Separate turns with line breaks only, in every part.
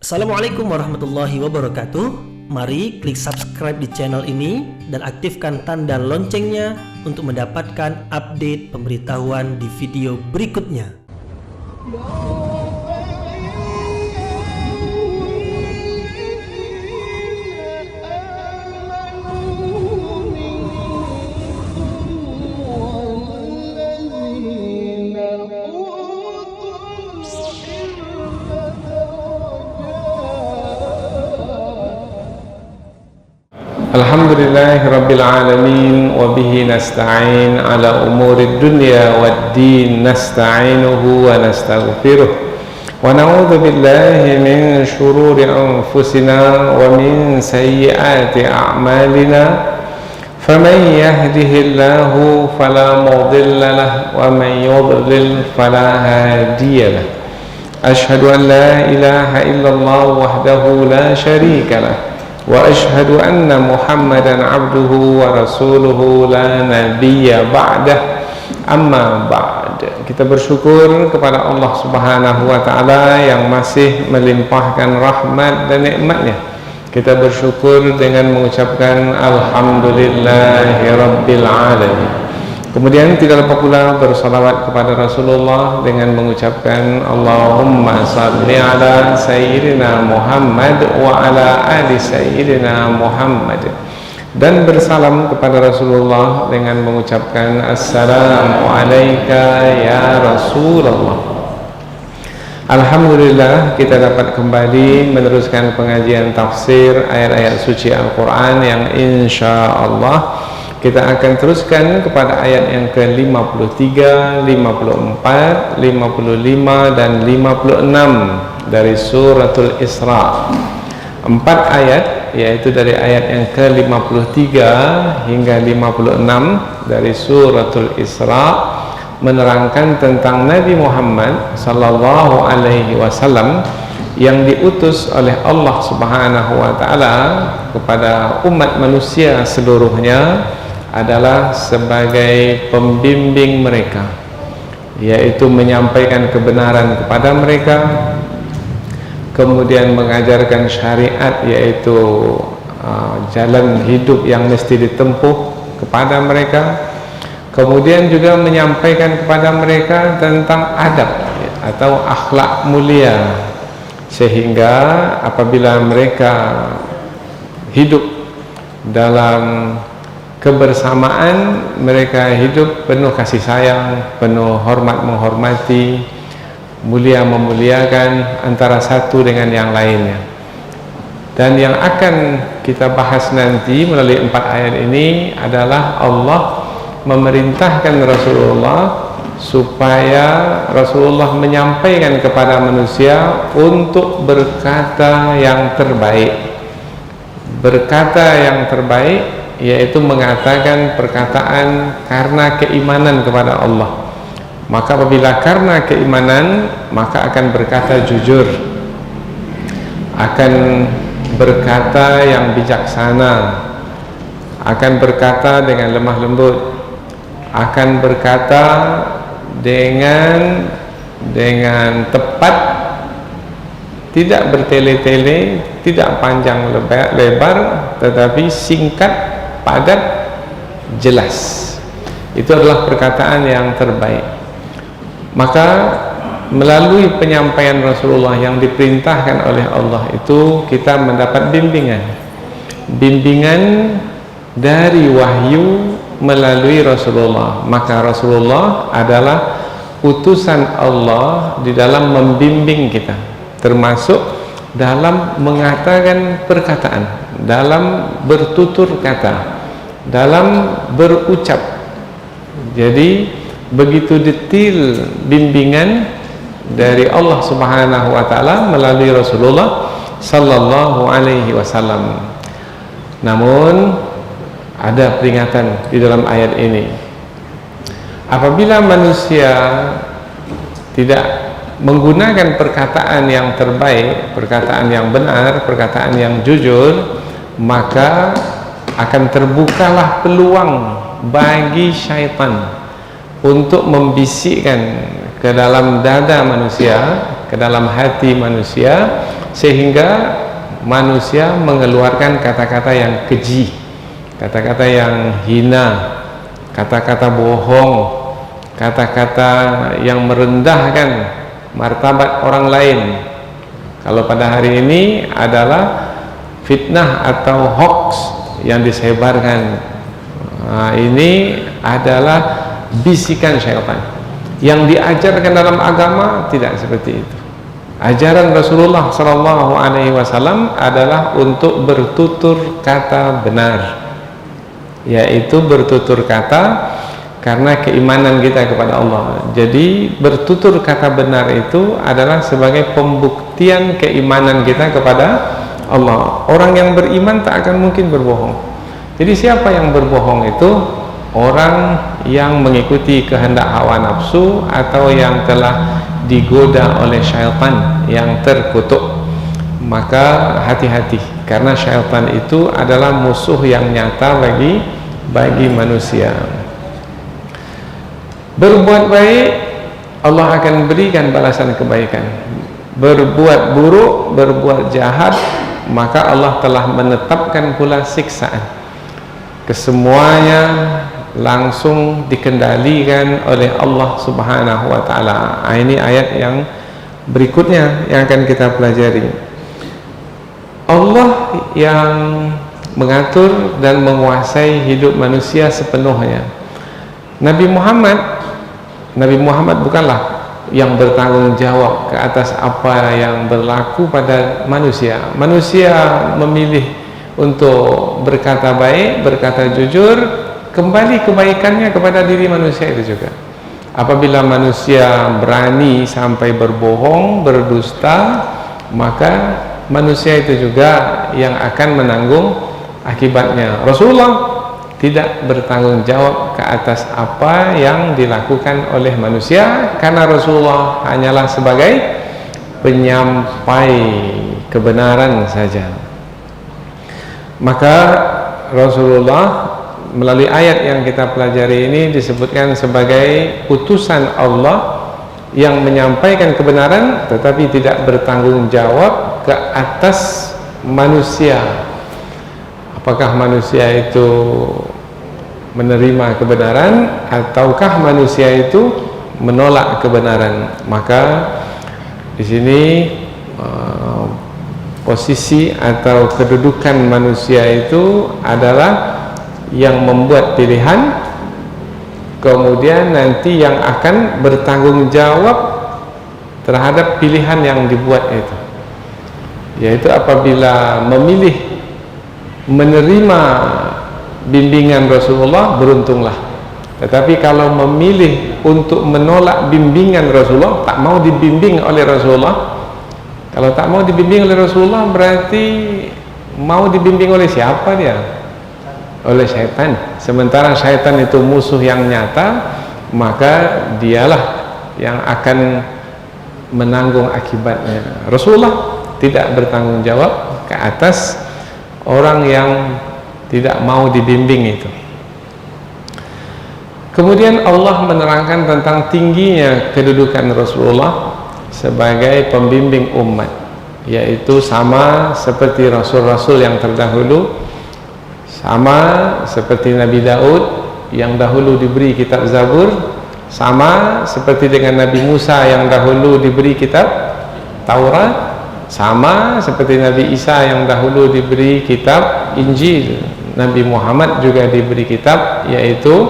Assalamualaikum warahmatullahi wabarakatuh. Mari klik subscribe di channel ini dan aktifkan tanda loncengnya untuk mendapatkan update pemberitahuan di video berikutnya.
Alhamdulillahi Rabbil Alamin wa bihi nasta'in ala umuri dunya wad din nasta'inuhu wa nastaghfiruh wa na'udzu billahi min shururi anfusina wa min sayyiati a'malina faman yahdihillahu fala mudilla lahu wa man yudlil fala hadiya lahu ashhadu an la ilaha illallah wahdahu la syarika lahu wa ashhadu anna Muhammadan abduhu wa rasuluhu la nabiyya ba'dah. Amma ba'd. Kita bersyukur kepada Allah Subhanahu wa taala yang masih melimpahkan rahmat dan nikmatnya. Kita bersyukur dengan mengucapkan alhamdulillahi rabbil alamin. Kemudian tidak lupa pula bersalawat kepada Rasulullah dengan mengucapkan Allahumma salli ala Sayyidina Muhammad wa ala ali Sayyidina Muhammad, dan bersalam kepada Rasulullah dengan mengucapkan Assalamu alayka ya Rasulullah. Alhamdulillah, kita dapat kembali meneruskan pengajian tafsir ayat-ayat suci Al-Quran yang insya Allah kita akan teruskan kepada ayat yang ke-53, 54, 55 dan 56 dari suratul Isra. 4 ayat, yaitu dari ayat yang ke-53 hingga 56 dari suratul Isra, menerangkan tentang Nabi Muhammad sallallahu alaihi wasallam yang diutus oleh Allah Subhanahu wa taala kepada umat manusia seluruhnya adalah sebagai pembimbing mereka, yaitu menyampaikan kebenaran kepada mereka, kemudian mengajarkan syariat, yaitu jalan hidup yang mesti ditempuh kepada mereka, kemudian juga menyampaikan kepada mereka tentang adab atau akhlak mulia, sehingga apabila mereka hidup dalam kebersamaan, mereka hidup penuh kasih sayang, penuh hormat menghormati, mulia memuliakan antara satu dengan yang lainnya. Dan yang akan kita bahas nanti melalui 4 ayat ini adalah Allah memerintahkan Rasulullah supaya Rasulullah menyampaikan kepada manusia untuk berkata yang terbaik. Berkata yang terbaik yaitu mengatakan perkataan karena keimanan kepada Allah. Maka apabila karena keimanan, maka akan berkata jujur, akan berkata yang bijaksana, akan berkata dengan lemah lembut, akan berkata dengan tepat, tidak bertele-tele, tidak panjang lebar, tetapi singkat, padat, jelas. Itu adalah perkataan yang terbaik. Maka melalui penyampaian Rasulullah yang diperintahkan oleh Allah itu, kita mendapat bimbingan dari wahyu melalui Rasulullah. Maka Rasulullah adalah utusan Allah di dalam membimbing kita, termasuk dalam mengatakan perkataan, dalam bertutur kata, dalam berucap. Jadi begitu detail bimbingan dari Allah Subhanahu wa taala melalui Rasulullah sallallahu alaihi wasallam. Namun ada peringatan di dalam ayat ini. Apabila manusia tidak menggunakan perkataan yang terbaik, perkataan yang benar, perkataan yang jujur, maka akan terbukalah peluang bagi syaitan untuk membisikkan ke dalam dada manusia ke dalam hati manusia, sehingga manusia mengeluarkan kata-kata yang keji, kata-kata yang hina, kata-kata bohong, kata-kata yang merendahkan martabat orang lain. Kalau pada hari ini adalah fitnah atau hoax yang disebarkan. Ini adalah bisikan syaitan. Yang diajarkan dalam agama tidak seperti itu. Ajaran Rasulullah SAW adalah untuk bertutur kata benar, yaitu bertutur kata karena keimanan kita kepada Allah. Jadi bertutur kata benar itu adalah sebagai pembuktian keimanan kita kepada Allah. Orang yang beriman tak akan mungkin berbohong. Jadi siapa yang berbohong itu? Orang yang mengikuti kehendak hawa nafsu atau yang telah digoda oleh syaitan yang terkutuk. Maka hati-hati, karena syaitan itu adalah musuh yang nyata bagi manusia. Berbuat baik, Allah akan berikan balasan kebaikan. Berbuat buruk, berbuat jahat, maka Allah telah menetapkan pula siksaan. Kesemuanya langsung dikendalikan oleh Allah Subhanahu wa taala. Ini ayat yang berikutnya yang akan kita pelajari. Allah yang mengatur dan menguasai hidup manusia sepenuhnya. Nabi Muhammad bukanlah yang bertanggung jawab ke atas apa yang berlaku pada manusia. Manusia memilih untuk berkata baik, berkata jujur, kembali kebaikannya kepada diri manusia itu juga. Apabila manusia berani sampai berbohong, berdusta, maka manusia itu juga yang akan menanggung akibatnya. Rasulullah tidak bertanggung jawab ke atas apa yang dilakukan oleh manusia, karena Rasulullah hanyalah sebagai penyampai kebenaran saja. Maka Rasulullah melalui ayat yang kita pelajari ini disebutkan sebagai utusan Allah yang menyampaikan kebenaran tetapi tidak bertanggung jawab ke atas manusia. Apakah manusia itu menerima kebenaran ataukah manusia itu menolak kebenaran? Maka di sini posisi atau kedudukan manusia itu adalah yang membuat pilihan, kemudian nanti yang akan bertanggung jawab terhadap pilihan yang dibuat itu, yaitu apabila memilih menerima bimbingan Rasulullah, beruntunglah. Tetapi kalau memilih untuk menolak bimbingan Rasulullah, tak mau dibimbing oleh Rasulullah, kalau tak mau dibimbing oleh Rasulullah berarti mau dibimbing oleh siapa dia? Oleh syaitan. Sementara syaitan itu musuh yang nyata, maka dialah yang akan menanggung akibatnya. Rasulullah tidak bertanggung jawab ke atas orang yang tidak mau dibimbing itu. Kemudian Allah menerangkan tentang tingginya kedudukan Rasulullah sebagai pembimbing umat, yaitu sama seperti rasul-rasul yang terdahulu, sama seperti Nabi Daud yang dahulu diberi kitab Zabur, sama seperti dengan Nabi Musa yang dahulu diberi kitab Taurat, sama seperti Nabi Isa yang dahulu diberi kitab Injil. Nabi Muhammad juga diberi kitab yaitu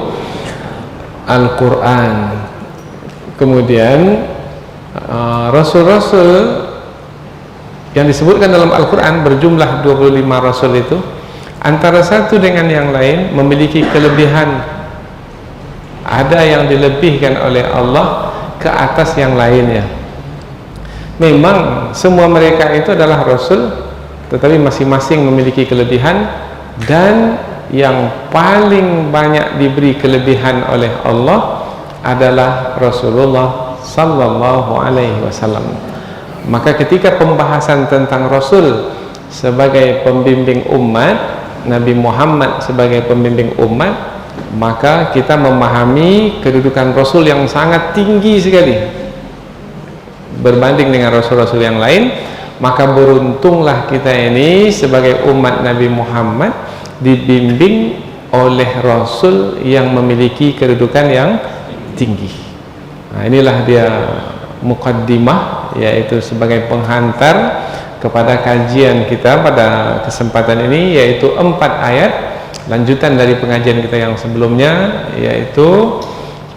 Al-Quran. Kemudian rasul-rasul yang disebutkan dalam Al-Quran berjumlah 25 rasul itu, antara satu dengan yang lain memiliki kelebihan. Ada yang dilebihkan oleh Allah ke atas yang lainnya. Memang semua mereka itu adalah rasul, tetapi masing-masing memiliki kelebihan, dan yang paling banyak diberi kelebihan oleh Allah adalah Rasulullah sallallahu alaihi wasallam. Maka ketika pembahasan tentang Rasul sebagai pembimbing umat, Nabi Muhammad sebagai pembimbing umat, maka kita memahami kedudukan Rasul yang sangat tinggi sekali. berbanding dengan rasul-rasul yang lain, maka beruntunglah kita ini sebagai umat Nabi Muhammad dibimbing oleh rasul yang memiliki kedudukan yang tinggi. Nah, inilah dia muqaddimah, yaitu sebagai penghantar kepada kajian kita pada kesempatan ini, yaitu 4 ayat lanjutan dari pengajian kita yang sebelumnya, yaitu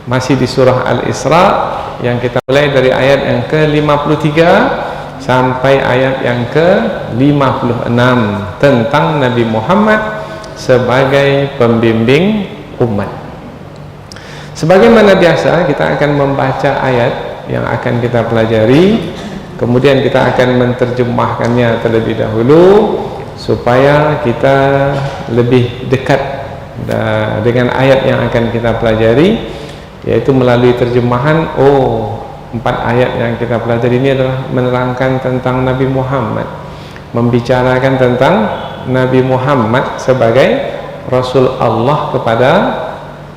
masih di surah Al-Isra, yang kita mulai dari ayat yang ke-53 sampai ayat yang ke-56 tentang Nabi Muhammad sebagai pembimbing umat. Sebagaimana biasa, kita akan membaca ayat yang akan kita pelajari, kemudian kita akan menerjemahkannya terlebih dahulu supaya kita lebih dekat dengan ayat yang akan kita pelajari, yaitu melalui terjemahan. 4 ayat yang kita pelajari ini adalah menerangkan tentang Nabi Muhammad, membicarakan tentang Nabi Muhammad sebagai Rasul Allah kepada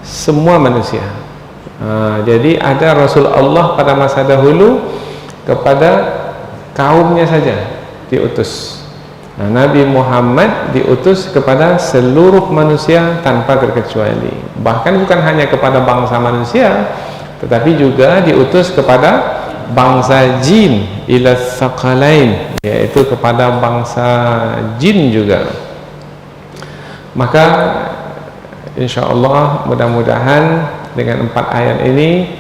semua manusia. Jadi ada Rasul Allah pada masa dahulu kepada kaumnya saja diutus. Nabi Muhammad diutus kepada seluruh manusia tanpa terkecuali. Bahkan bukan hanya kepada bangsa manusia, tetapi juga diutus kepada bangsa jin, ila tsaqalain, yaitu kepada bangsa jin juga. Maka insyaallah mudah-mudahan dengan 4 ayat ini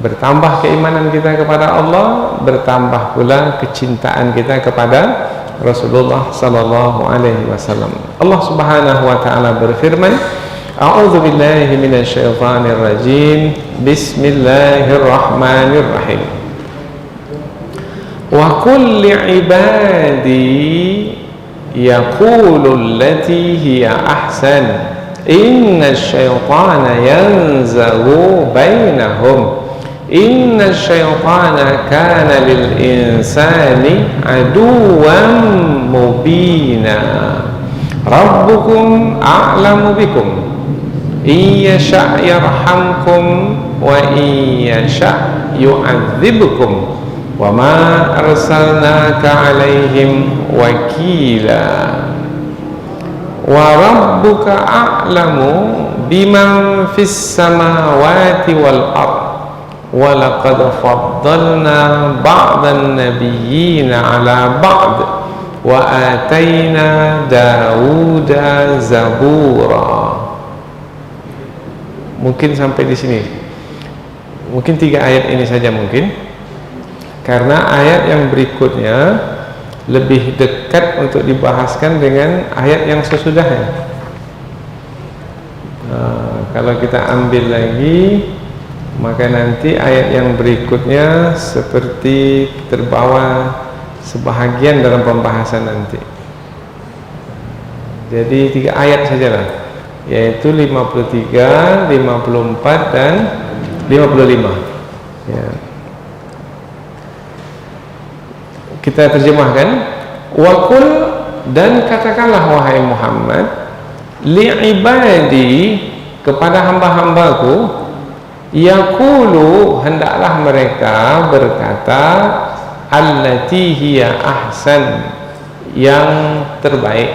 bertambah keimanan kita kepada Allah, bertambah pula kecintaan kita kepada Rasulullah sallallahu alaihi wasallam. Allah Subhanahu wa taala berfirman, A'udzu billahi minasyaitonir rajim. Bismillahirrahmanirrahim. Wa qul li'ibadi yaqulu allati hiya ahsan innasyaitana yanzaghu bainahum innasyaitana kana lil insani aduwwan mubina rabbukum a'lamu bikum iyasha' yarhamkum wa iyasha' yu'adzibukum wa ma arsalnaka 'alaihim wakila wa rabbuka a'lamu biman fis samawati wal ard wa laqad faddalna ba'dan nabiyyina 'ala ba'd wa atayna Dawuda zabura. Mungkin sampai di sini, mungkin 3 ayat ini saja mungkin, karena ayat yang berikutnya lebih dekat untuk dibahaskan dengan ayat yang sesudahnya. Kalau kita ambil lagi, maka nanti ayat yang berikutnya seperti terbawa sebahagian dalam pembahasan nanti. Jadi 3 ayat sajalah, yaitu 53, 54 dan 55 ya. Kita terjemahkan, wa qul, dan katakanlah wahai Muhammad, li'ibadi, kepada hamba-hambaku, yaqulu, hendaklah mereka berkata, allati hiya ahsan, yang terbaik,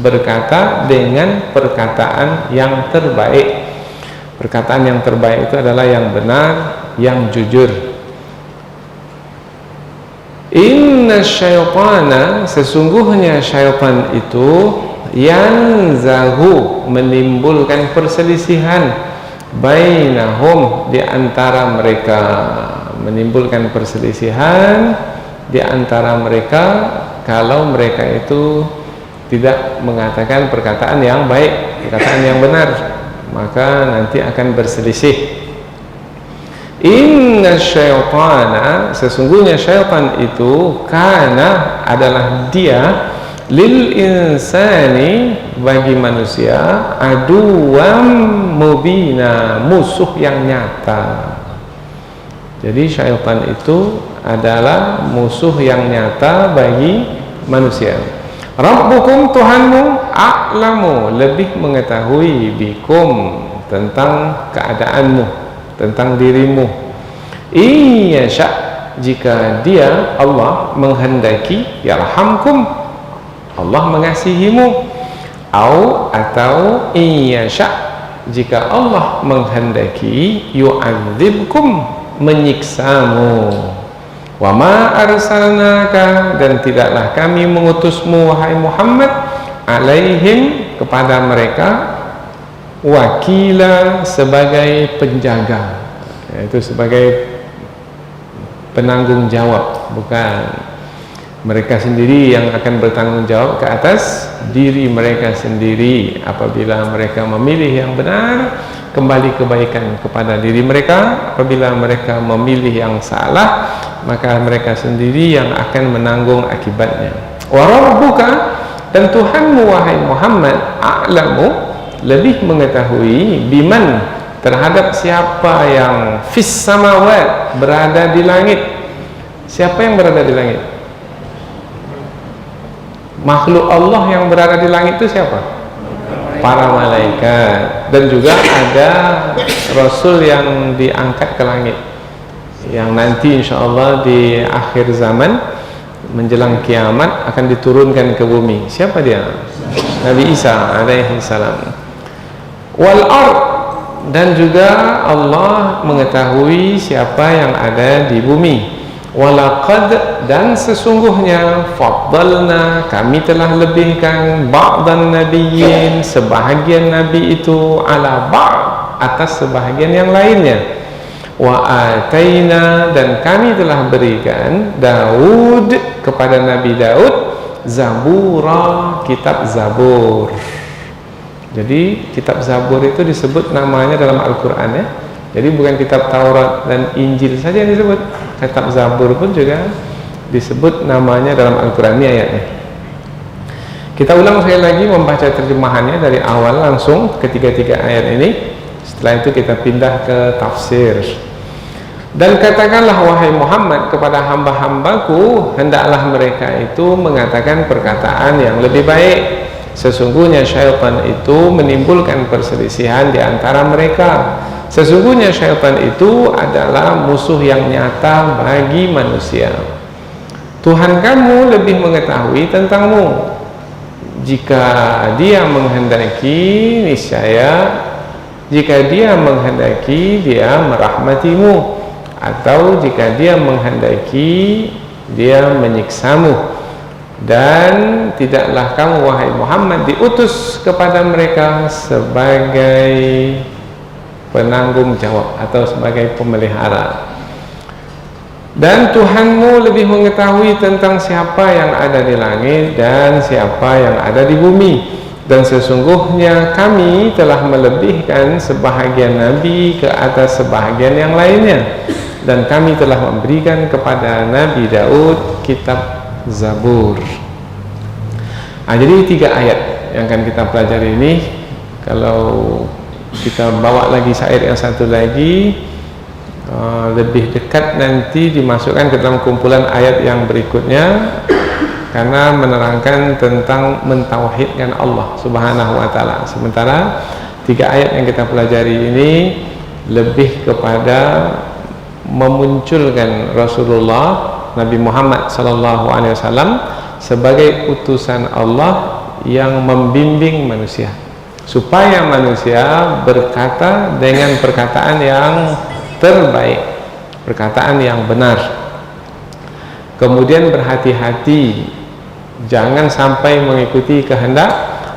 berkata dengan perkataan yang terbaik. Perkataan yang terbaik itu adalah yang benar, yang jujur. Inna syaitana, sesungguhnya syaitan itu, yanzahu, menimbulkan perselisihan, bainahum, di antara mereka, menimbulkan perselisihan di antara mereka kalau mereka itu tidak mengatakan perkataan yang baik, perkataan yang benar, maka nanti akan berselisih. Inna syaitana, sesungguhnya syaitan itu, kana, adalah dia, lil insani, bagi manusia, aduwam mubina, musuh yang nyata. Jadi syaitan itu adalah musuh yang nyata bagi manusia. Rabbukum, Tuhanmu, a'lamu, lebih mengetahui, bikum, tentang keadaanmu, tentang dirimu. Iyasha, jika dia Allah menghendaki yarhamkum, Allah mengasihimu, atau iyasha, jika Allah menghendaki yu'adzibkum, menyiksamu. Wa ma arsalnaka, dan tidaklah kami mengutusmu wahai Muhammad, alaihim, kepada mereka, wakila, sebagai penjaga, yaitu sebagai penanggung jawab. Bukan mereka sendiri yang akan bertanggung jawab ke atas diri mereka sendiri. Apabila mereka memilih yang benar, kembali kebaikan kepada diri mereka. Apabila mereka memilih yang salah, maka mereka sendiri yang akan menanggung akibatnya. Wa rabbuka, dan Tuhanmu wahai Muhammad, a'lamu, lebih mengetahui, biman, terhadap siapa yang fis samawat, berada di langit. Siapa yang berada di langit? Makhluk Allah yang berada di langit itu siapa? Para malaikat. Dan juga ada Rasul yang diangkat ke langit, yang nanti insya Allah di akhir zaman menjelang kiamat akan diturunkan ke bumi. Siapa dia? Nabi Isa alaihi salam. Wal ard, dan juga Allah mengetahui siapa yang ada di bumi. Walaqad, dan sesungguhnya, faddalna, kami telah lebihkan, ba'dan nabiyyin, sebahagian nabi itu, ala ba'd, atas sebahagian yang lainnya. Wa ataina, dan kami telah berikan Daud, kepada Nabi Daud, Zabura, kitab Zabur. Jadi kitab Zabur itu disebut namanya dalam Al-Quran, ya. Jadi bukan kitab Taurat dan Injil saja yang disebut, kitab Zabur pun juga disebut namanya dalam Al-Quran. Ini ayatnya. Kita ulang sekali lagi membaca terjemahannya dari awal langsung ketiga-tiga ayat ini. Setelah itu kita pindah ke tafsir. Dan katakanlah wahai Muhammad kepada hamba-hambaku, hendaklah mereka itu mengatakan perkataan yang lebih baik. Sesungguhnya syaitan itu menimbulkan perselisihan di antara mereka. Sesungguhnya syaitan itu adalah musuh yang nyata bagi manusia. Tuhan kamu lebih mengetahui tentangmu. Jika dia menghendaki, niscaya jika dia menghendaki, dia merahmatimu, atau jika dia menghendaki, dia menyiksamu. Dan tidaklah kamu wahai Muhammad diutus kepada mereka sebagai penanggung jawab atau sebagai pemelihara. Dan Tuhanmu lebih mengetahui tentang siapa yang ada di langit dan siapa yang ada di bumi. Dan sesungguhnya kami telah melebihkan sebahagian nabi ke atas sebahagian yang lainnya. Dan kami telah memberikan kepada Nabi Daud kitab Zabur. Jadi 3 ayat yang akan kita pelajari ini. Kalau kita bawa lagi syair yang satu lagi, lebih dekat nanti dimasukkan ke dalam kumpulan ayat yang berikutnya, karena menerangkan tentang mentauhidkan Allah Subhanahu wa taala. Sementara 3 ayat yang kita pelajari ini lebih kepada memunculkan Rasulullah Nabi Muhammad SAW sebagai utusan Allah yang membimbing manusia, supaya manusia berkata dengan perkataan yang terbaik, perkataan yang benar. Kemudian berhati-hati, jangan sampai mengikuti kehendak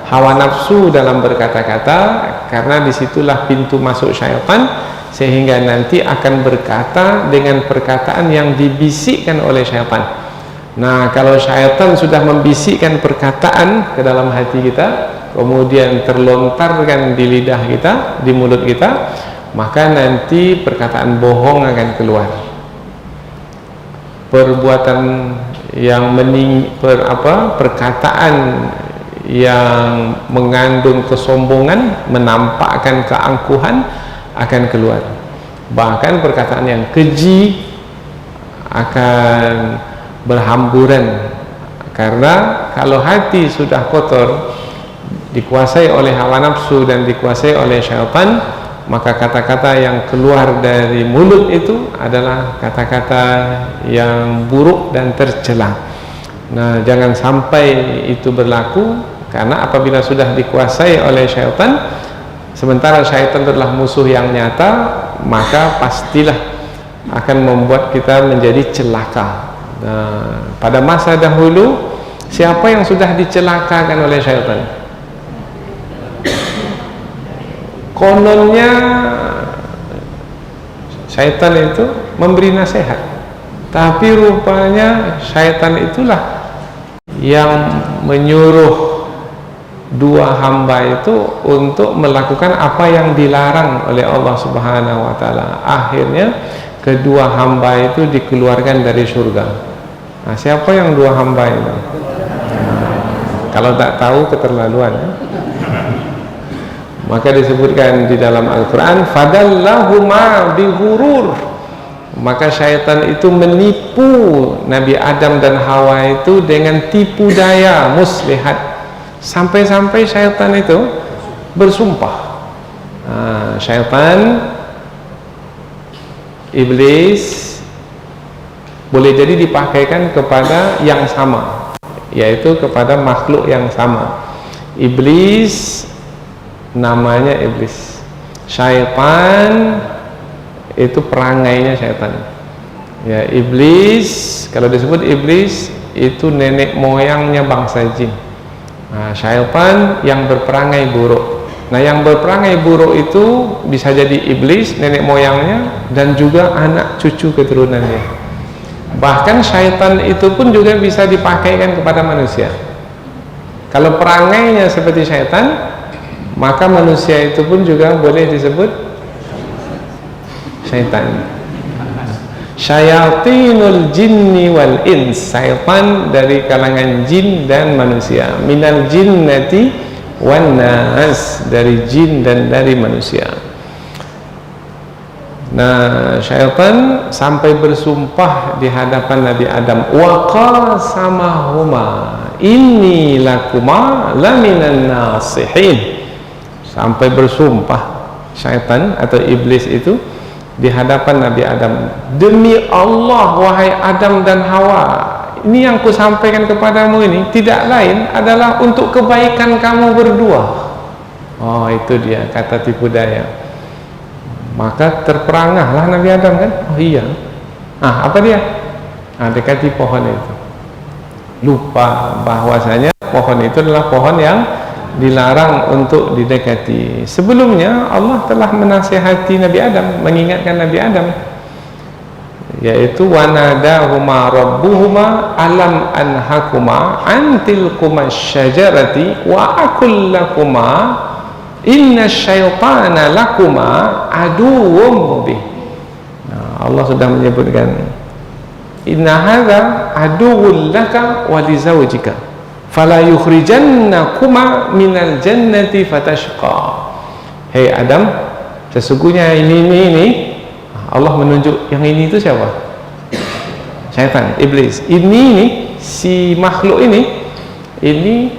hawa nafsu dalam berkata-kata, karena disitulah pintu masuk syaitan, sehingga nanti akan berkata dengan perkataan yang dibisikkan oleh syaitan. Nah, kalau syaitan sudah membisikkan perkataan ke dalam hati kita, kemudian terlontarkan di lidah kita, di mulut kita, maka nanti perkataan bohong akan keluar. Perbuatan yang perkataan yang mengandung kesombongan, menampakkan keangkuhan akan keluar. Bahkan perkataan yang keji akan berhamburan, karena kalau hati sudah kotor, dikuasai oleh hawa nafsu dan dikuasai oleh syaitan, maka kata-kata yang keluar dari mulut itu adalah kata-kata yang buruk dan tercela. Nah, jangan sampai itu berlaku, karena apabila sudah dikuasai oleh syaitan, sementara syaitan adalah musuh yang nyata, maka pastilah akan membuat kita menjadi celaka. Nah, pada masa dahulu, siapa yang sudah dicelakakan oleh syaitan? Kononnya syaitan itu memberi nasihat, tapi rupanya syaitan itulah yang menyuruh dua hamba itu untuk melakukan apa yang dilarang oleh Allah Subhanahu wa taala. Akhirnya kedua hamba itu dikeluarkan dari surga. Nah, siapa yang dua hamba itu? Kalau tak tahu keterlaluan, ya. Maka disebutkan di dalam Al-Quran, fadallahuma bihurur, maka syaitan itu menipu Nabi Adam dan Hawa itu dengan tipu daya muslihat, sampai-sampai syaitan itu bersumpah. Syaitan, iblis boleh jadi dipakaikan kepada yang sama, yaitu kepada makhluk yang sama. Iblis namanya iblis, syaitan itu perangainya syaitan. Ya, iblis, kalau disebut iblis itu nenek moyangnya bangsa jin. Nah, syaitan yang berperangai buruk. Nah, yang berperangai buruk itu bisa jadi iblis nenek moyangnya dan juga anak cucu keturunannya. Bahkan syaitan itu pun juga bisa dipakaikan kepada manusia. Kalau perangainya seperti syaitan, maka manusia itu pun juga boleh disebut syaitan. Syayatinul jinni wal ins, syaitan dari kalangan jin dan manusia. Minal jinnati wan nas, dari jin dan dari manusia. Nah, syaitan sampai bersumpah di hadapan Nabi Adam, wa qasamahuma inni lakuma laminan nasihin. Sampai bersumpah syaitan atau iblis itu di hadapan Nabi Adam, demi Allah wahai Adam dan Hawa, ini yang ku sampaikan kepadamu ini tidak lain adalah untuk kebaikan kamu berdua. Oh, itu dia kata tipu daya. Maka terperangahlah Nabi Adam kan. Oh iya, apa dia? Dekati pohon itu. Lupa bahwasanya pohon itu adalah pohon yang dilarang untuk didekati. Sebelumnya Allah telah menasihati Nabi Adam, mengingatkan Nabi Adam, yaitu wanadahuma rabbuhuma alam anhakuma antilkuma syajarati wa akul lakuma inna syaitana lakuma aduwwum mubin. Nah, Allah sudah menyebutkan inna hadza aduwwul laka wa li zawjika fala yukhrijannakuma minal jannati fatashqa. Hei Adam, sesungguhnya ini Allah menunjuk yang ini itu siapa? Syaitan, iblis. Ini si makhluk ini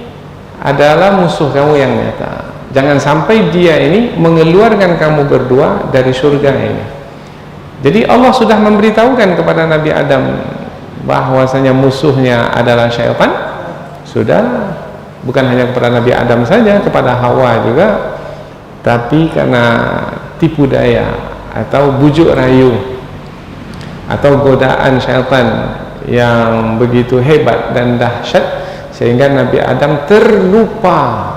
adalah musuh kamu yang nyata. Jangan sampai dia ini mengeluarkan kamu berdua dari surga ini. Jadi Allah sudah memberitahukan kepada Nabi Adam bahwasanya musuhnya adalah syaitan. Sudah, bukan hanya kepada Nabi Adam saja, kepada Hawa juga. Tapi karena tipu daya atau bujuk rayu atau godaan syaitan yang begitu hebat dan dahsyat, sehingga Nabi Adam terlupa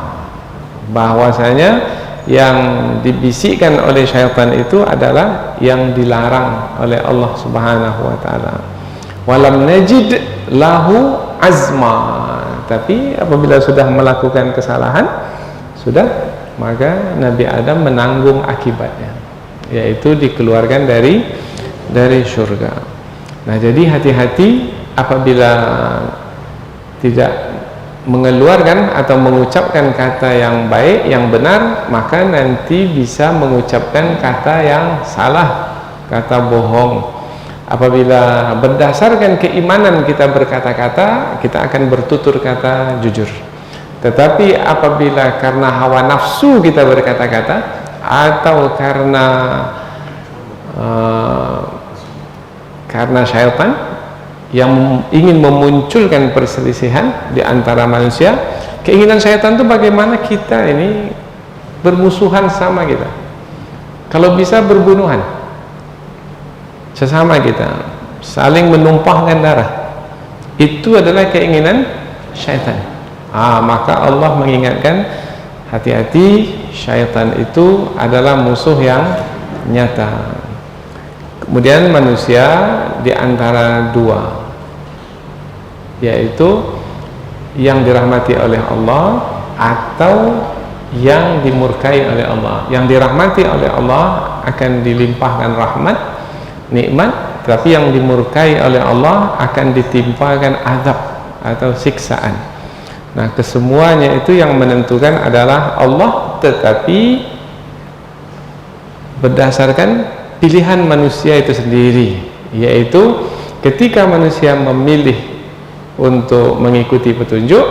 bahwasanya yang dibisikkan oleh syaitan itu adalah yang dilarang oleh Allah Subhanahu wa taala. Walam najid lahu azma. Tapi apabila sudah melakukan kesalahan, maka Nabi Adam menanggung akibatnya, yaitu dikeluarkan dari surga. Nah, jadi hati-hati apabila tidak mengeluarkan atau mengucapkan kata yang baik, yang benar, maka nanti bisa mengucapkan kata yang salah, kata bohong. Apabila berdasarkan keimanan kita berkata-kata, kita akan bertutur kata jujur. Tetapi apabila karena hawa nafsu kita berkata-kata, atau karena syaitan yang ingin memunculkan perselisihan di antara manusia. Keinginan syaitan itu bagaimana kita ini bermusuhan sama kita, kalau bisa berbunuhan sesama kita, saling menumpahkan darah. Itu adalah keinginan syaitan. Maka Allah mengingatkan, hati-hati, syaitan itu adalah musuh yang nyata. Kemudian manusia di antara dua, yaitu yang dirahmati oleh Allah atau yang dimurkai oleh Allah. Yang dirahmati oleh Allah akan dilimpahkan rahmat, nikmat, tapi yang dimurkai oleh Allah akan ditimpakan azab atau siksaan. Nah, kesemuanya itu yang menentukan adalah Allah, tetapi berdasarkan pilihan manusia itu sendiri, yaitu ketika manusia memilih untuk mengikuti petunjuk,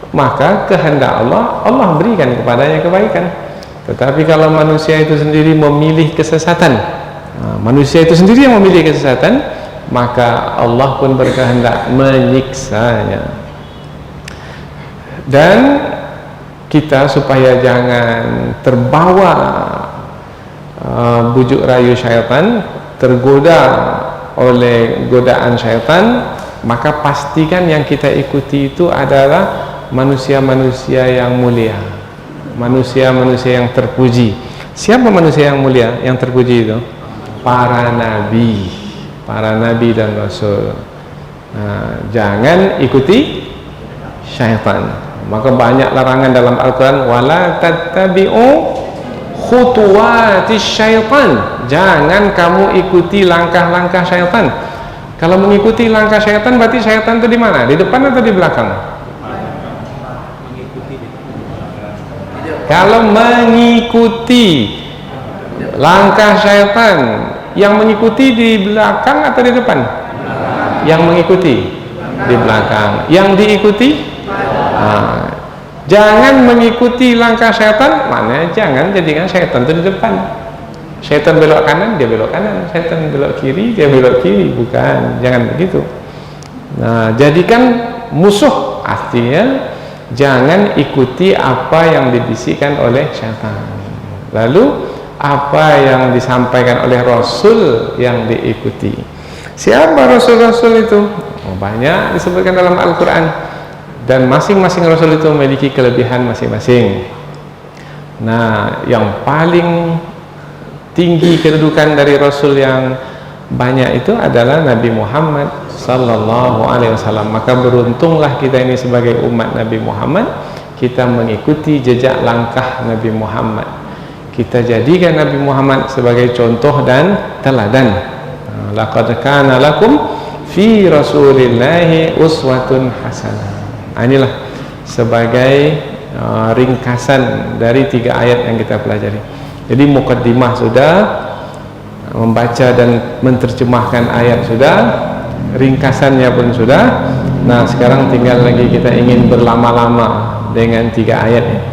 maka kehendak Allah, Allah berikan kepadanya kebaikan. Tetapi kalau manusia itu sendiri memilih kesesatan, manusia itu sendiri yang memilih kesesatan, maka Allah pun berkehendak menyiksanya. Dan kita supaya jangan terbawa bujuk rayu syaitan, tergoda oleh godaan syaitan, maka pastikan yang kita ikuti itu adalah manusia-manusia yang mulia, manusia-manusia yang terpuji. Siapa manusia yang mulia, yang terpuji itu? Para nabi dan rasul. Jangan ikuti syaitan. Maka banyak larangan dalam Al-Quran, wala tattabi'u khutuwatis syaitan. Jangan kamu ikuti langkah-langkah syaitan. Kalau mengikuti langkah syaitan, berarti syaitan itu di mana? Di depan atau di belakang? Kalau mengikuti langkah syaitan, yang mengikuti di belakang atau di depan? Yang mengikuti di belakang. Yang diikuti? Jangan mengikuti langkah syaitan, maknanya jangan jadikan syaitan itu di depan. Syaitan belok kanan, dia belok kanan. Syaitan belok kiri, dia belok kiri. Bukan, jangan begitu. Nah, jadikan musuh, artinya jangan ikuti apa yang dibisikkan oleh syaitan. Lalu apa yang disampaikan oleh Rasul yang diikuti. Siapa Rasul-Rasul itu? Banyak disebutkan dalam Al-Quran. Dan masing-masing Rasul itu memiliki kelebihan masing-masing. Nah, yang paling tinggi kedudukan dari Rasul yang banyak itu adalah Nabi Muhammad Sallallahu Alaihi Wasallam. Maka beruntunglah kita ini sebagai umat Nabi Muhammad, kita mengikuti jejak langkah Nabi Muhammad. Kita jadikan Nabi Muhammad sebagai contoh dan teladan. Laqad kana lakum fi Rasulillahi uswatun hasanah. Inilah sebagai ringkasan dari 3 ayat yang kita pelajari. Jadi mukaddimah sudah, membaca dan menerjemahkan ayat sudah, ringkasannya pun sudah. Nah, sekarang tinggal lagi kita ingin berlama-lama dengan 3 ayat ini.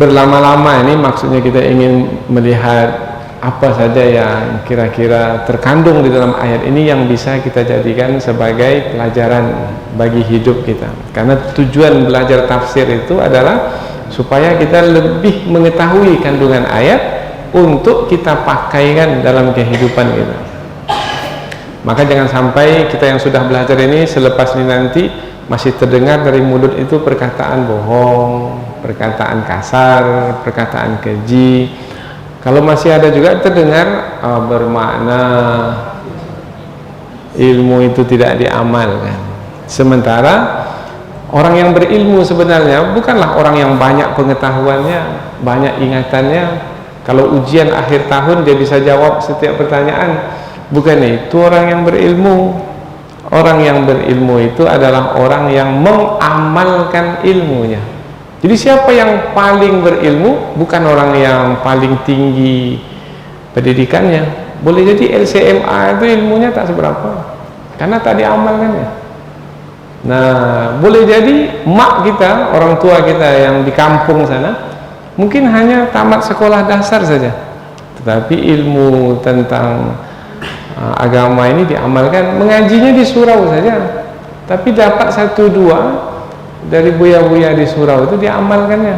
Berlama-lama ini maksudnya kita ingin melihat apa saja yang kira-kira terkandung di dalam ayat ini yang bisa kita jadikan sebagai pelajaran bagi hidup kita. Karena tujuan belajar tafsir itu adalah supaya kita lebih mengetahui kandungan ayat untuk kita pakaikan dalam kehidupan kita. Maka jangan sampai kita yang sudah belajar ini selepas ini nanti masih terdengar dari mulut itu perkataan bohong, perkataan kasar, perkataan keji. Kalau masih ada juga terdengar bermakna ilmu itu tidak diamalkan. Sementara orang yang berilmu sebenarnya bukanlah orang yang banyak pengetahuannya, banyak ingatannya. Kalau ujian akhir tahun dia bisa jawab setiap pertanyaan. Bukan itu orang yang berilmu. Orang yang berilmu itu adalah orang yang mengamalkan ilmunya. Jadi siapa yang paling berilmu bukan orang yang paling tinggi pendidikannya. Boleh jadi LCMA itu ilmunya tak seberapa, karena tak diamalkan ya. Nah, boleh jadi mak kita, orang tua kita yang di kampung sana, mungkin hanya tamat sekolah dasar saja, tetapi ilmu tentang agama ini diamalkan. Mengajinya di surau saja, tapi dapat 1-2 dari buya-buya di surau itu diamalkannya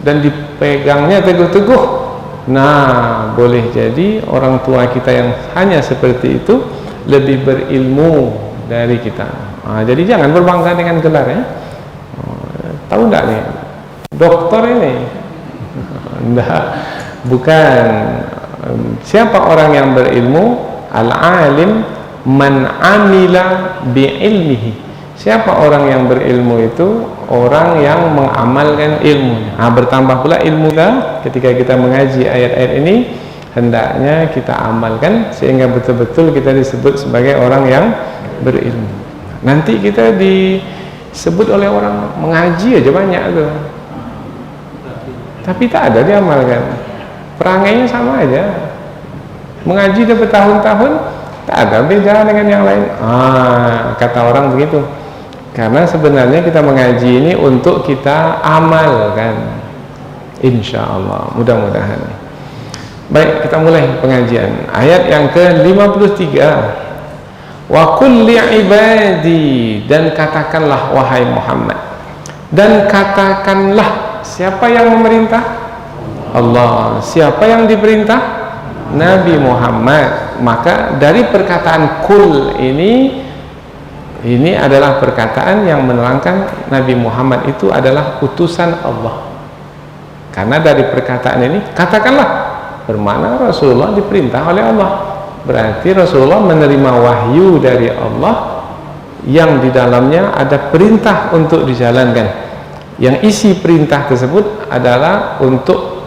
dan dipegangnya teguh-teguh. Nah, boleh jadi orang tua kita yang hanya seperti itu lebih berilmu dari kita. Jadi jangan berbangga dengan gelar ya. Tahu enggak nih, doktor ini? Enggak, bukan. Siapa orang yang berilmu? Al-alim man amila bi'ilmihi. Siapa orang yang berilmu itu? Orang yang mengamalkan ilmunya. Bertambah pula ilmu kita ketika kita mengaji ayat-ayat ini, hendaknya kita amalkan sehingga betul-betul kita disebut sebagai orang yang berilmu. Nanti kita disebut oleh orang mengaji aja banyak tuh, tapi tak ada diamalkan. Perangainya sama aja, mengaji udah bertahun-tahun, tak ada beda dengan yang lain. Kata orang begitu. Karena sebenarnya kita mengaji ini untuk kita amalkan, insya Allah, mudah-mudahan. Baik, kita mulai pengajian. Ayat yang ke-53. Wa qul li'ibadi, dan katakanlah wahai Muhammad, dan katakanlah, siapa yang memerintah? Allah. Siapa yang diperintah? Nabi Muhammad. Maka dari perkataan kul ini adalah perkataan yang menerangkan Nabi Muhammad itu adalah utusan Allah. Karena dari perkataan ini, katakanlah, bermakna Rasulullah diperintah oleh Allah. Berarti Rasulullah menerima wahyu dari Allah yang di dalamnya ada perintah untuk dijalankan. Yang isi perintah tersebut adalah untuk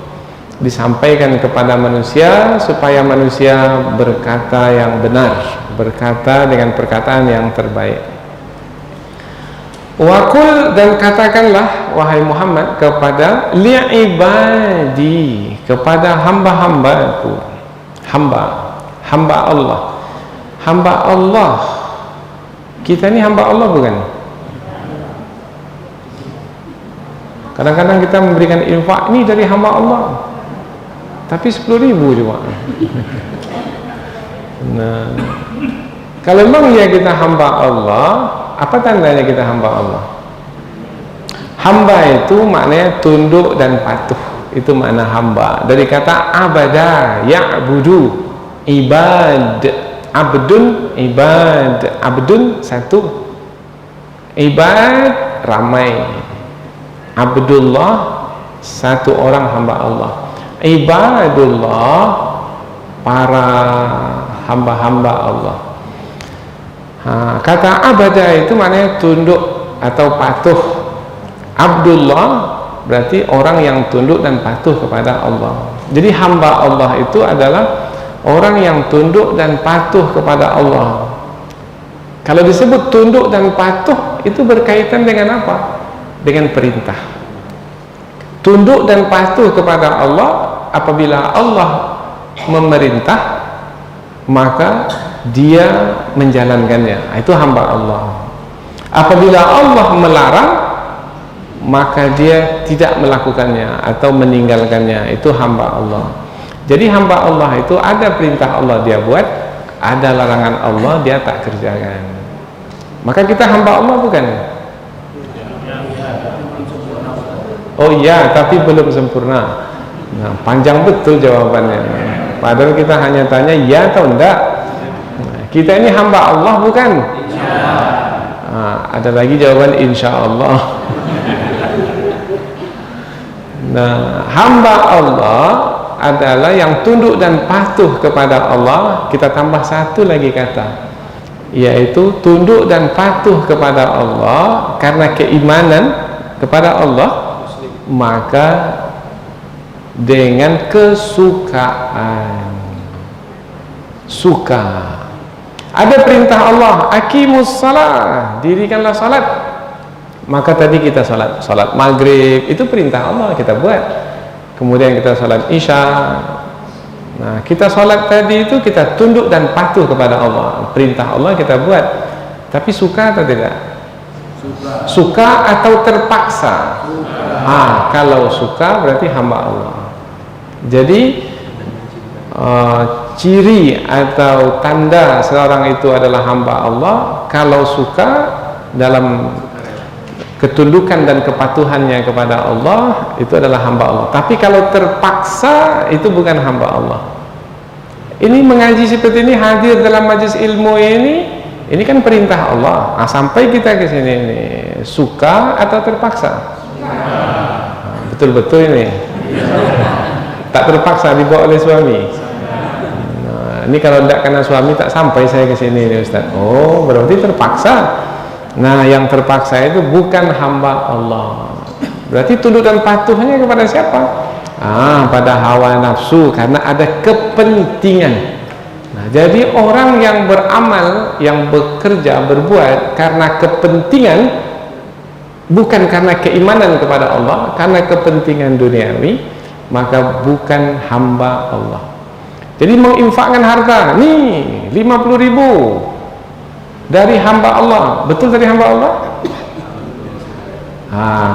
disampaikan kepada manusia supaya manusia berkata yang benar, berkata dengan perkataan yang terbaik. Waqul, dan katakanlah wahai Muhammad kepada li'ibadi, kepada hamba-hambaku, hamba Allah. Hamba Allah, kita ini hamba Allah bukan? Kadang-kadang kita memberikan infak ini dari hamba Allah, tapi 10.000 cuma. Nah, kalau memang ya kita hamba Allah, apa tandanya kita hamba Allah? Hamba itu maknanya tunduk dan patuh. Itu makna hamba. Dari kata abada, ya'budu, ibad, abdun, ibad. Abdun satu, ibad ramai. Abdullah satu orang hamba Allah. Ibadullah para hamba-hamba Allah. Kata abada itu maknanya tunduk atau patuh. Abdullah berarti orang yang tunduk dan patuh kepada Allah. Jadi hamba Allah itu adalah orang yang tunduk dan patuh kepada Allah. Kalau disebut tunduk dan patuh, itu berkaitan dengan apa? Dengan perintah. Tunduk dan patuh kepada Allah, apabila Allah memerintah, maka dia menjalankannya. Itu hamba Allah. Apabila Allah melarang, maka dia tidak melakukannya atau meninggalkannya. Itu hamba Allah. Jadi hamba Allah itu ada perintah Allah dia buat, ada larangan Allah dia tak kerjakan. Maka kita hamba Allah bukan? Oh iya, tapi belum sempurna. Nah, panjang betul jawabannya. Padahal kita hanya tanya ya atau enggak. Nah, kita ini hamba Allah bukan? Ada lagi jawaban insya Allah. Nah, hamba Allah adalah yang tunduk dan patuh kepada Allah. Kita tambah satu lagi kata, yaitu tunduk dan patuh kepada Allah karena keimanan kepada Allah, maka dengan kesukaan, suka. Ada perintah Allah, aqimus salah, dirikanlah salat. Maka tadi kita salat maghrib, itu perintah Allah kita buat. Kemudian kita salat isya. Nah, kita salat tadi itu kita tunduk dan patuh kepada Allah. Perintah Allah kita buat. Tapi suka atau tidak? Suka atau terpaksa? Kalau suka berarti hamba Allah. Jadi ciri atau tanda seorang itu adalah hamba Allah kalau suka dalam ketundukan dan kepatuhannya kepada Allah, itu adalah hamba Allah. Tapi kalau terpaksa, itu bukan hamba Allah. Ini mengaji seperti ini, hadir dalam majlis ilmu ini kan perintah Allah. Sampai kita ke sini ini, suka atau terpaksa? Betul-betul ini. Tak terpaksa dibawa oleh suami. Ini kalau tidak kena suami tak sampai saya ke sini ini, Ustaz. Oh, berarti terpaksa. Nah, yang terpaksa itu bukan hamba Allah. Berarti tunduk dan patuhnya kepada siapa? Pada hawa nafsu, karena ada kepentingan. Nah, jadi orang yang beramal, yang bekerja, berbuat karena kepentingan, bukan karena keimanan kepada Allah, karena kepentingan duniawi, maka bukan hamba Allah. Jadi menginfakkan harta, nih 50.000 dari hamba Allah, betul dari hamba Allah?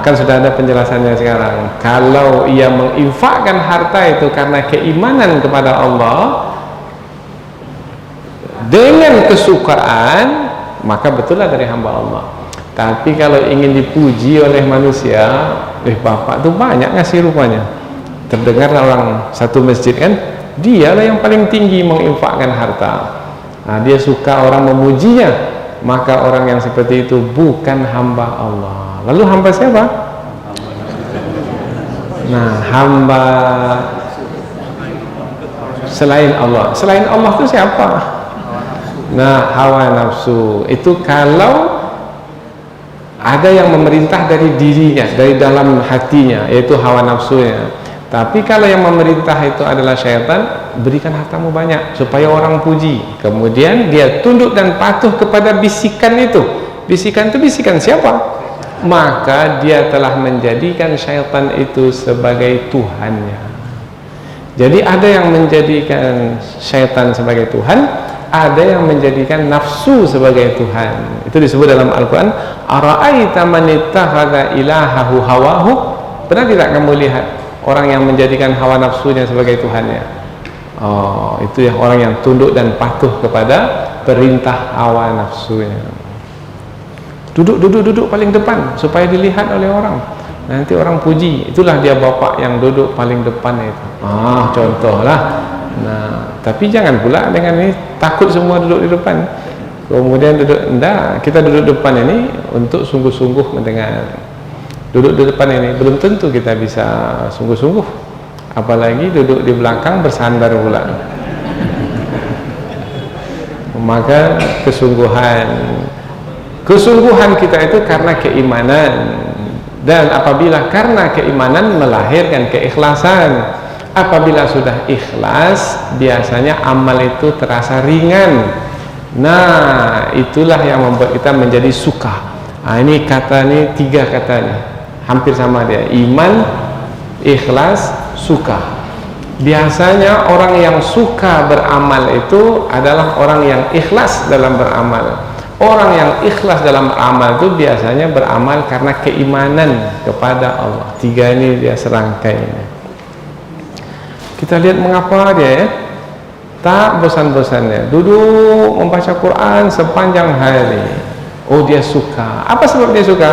Kan sudah ada penjelasannya sekarang. Kalau ia menginfakkan harta itu karena keimanan kepada Allah dengan kesukaan, maka betullah dari hamba Allah. Tapi kalau ingin dipuji oleh manusia, bapak tuh banyak ngasih rupanya. Terdengar orang satu masjid kan, dialah yang paling tinggi menginfakkan harta. Dia suka orang memujinya, maka orang yang seperti itu bukan hamba Allah. Lalu hamba siapa? Nah, hamba selain Allah. Selain Allah itu siapa? Nah, hawa nafsu itu kalau ada yang memerintah dari dirinya, dari dalam hatinya, yaitu hawa nafsunya. Tapi kalau yang memerintah itu adalah syaitan, berikan hartamu banyak supaya orang puji. Kemudian dia tunduk dan patuh kepada bisikan itu. Bisikan itu bisikan siapa? Maka dia telah menjadikan syaitan itu sebagai Tuhannya. Jadi ada yang menjadikan syaitan sebagai Tuhan, ada yang menjadikan nafsu sebagai Tuhan. Itu disebut dalam Al-Quran, ara'aita man ittakhadha ilahahu hawahu. Pernah tidak kamu lihat orang yang menjadikan hawa nafsunya sebagai Tuhannya? Itu ya orang yang tunduk dan patuh kepada perintah hawa nafsunya. Duduk paling depan supaya dilihat oleh orang. Nanti orang puji, itulah dia bapak yang duduk paling depan itu. Contohlah. Nah, tapi jangan pula dengan ini takut semua duduk di depan. Kemudian kita duduk depan ini untuk sungguh-sungguh mendengar. Duduk di depan ini belum tentu kita bisa sungguh-sungguh, apalagi duduk di belakang bersandar pula. Maka kesungguhan kita itu karena keimanan, dan apabila karena keimanan melahirkan keikhlasan. Apabila sudah ikhlas, biasanya amal itu terasa ringan. Nah, itulah yang membuat kita menjadi suka. Ini tiga katanya hampir sama dia: iman, ikhlas, suka. Biasanya orang yang suka beramal itu adalah orang yang ikhlas dalam beramal. Orang yang ikhlas dalam amal itu biasanya beramal karena keimanan kepada Allah. Tiga ini dia serangkai. Kita lihat mengapa dia tak bosan-bosannya duduk membaca Quran sepanjang hari. Dia suka. Apa sebab dia suka?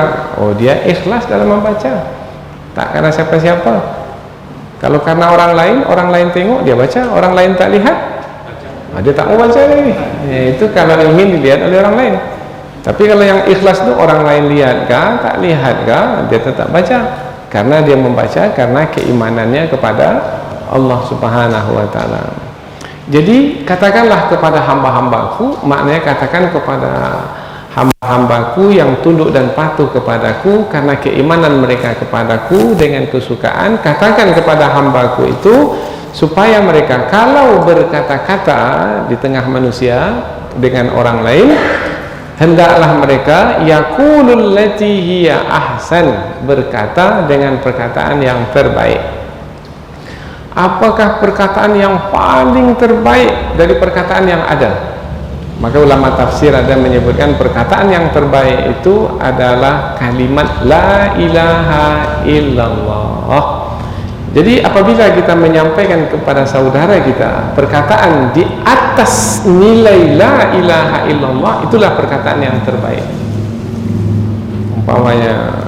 Dia ikhlas dalam membaca, tak karena siapa-siapa. Kalau karena orang lain tengok dia baca, orang lain tak lihat, dia tak mau baca lagi. Itu kalau ingin dilihat oleh orang lain. Tapi kalau yang ikhlas itu orang lain lihat kah, tak lihat kah, dia tetap baca, karena dia membaca karena keimanannya kepada Allah Subhanahu wa ta'ala. Jadi katakanlah kepada hamba-hambaku, maknanya katakan kepada hamba-hambaku yang tunduk dan patuh kepadaku karena keimanan mereka kepadaku dengan kesukaan. Katakan kepada hambaku itu supaya mereka kalau berkata-kata di tengah manusia dengan orang lain, hendaklah mereka yaqulul lati hiya ahsan, berkata dengan perkataan yang terbaik. Apakah perkataan yang paling terbaik dari perkataan yang ada? Maka ulama tafsir ada menyebutkan perkataan yang terbaik itu adalah kalimat la ilaha illallah. Jadi apabila kita menyampaikan kepada saudara kita perkataan di atas nilai la ilaha illallah, itulah perkataan yang terbaik. Umpamanya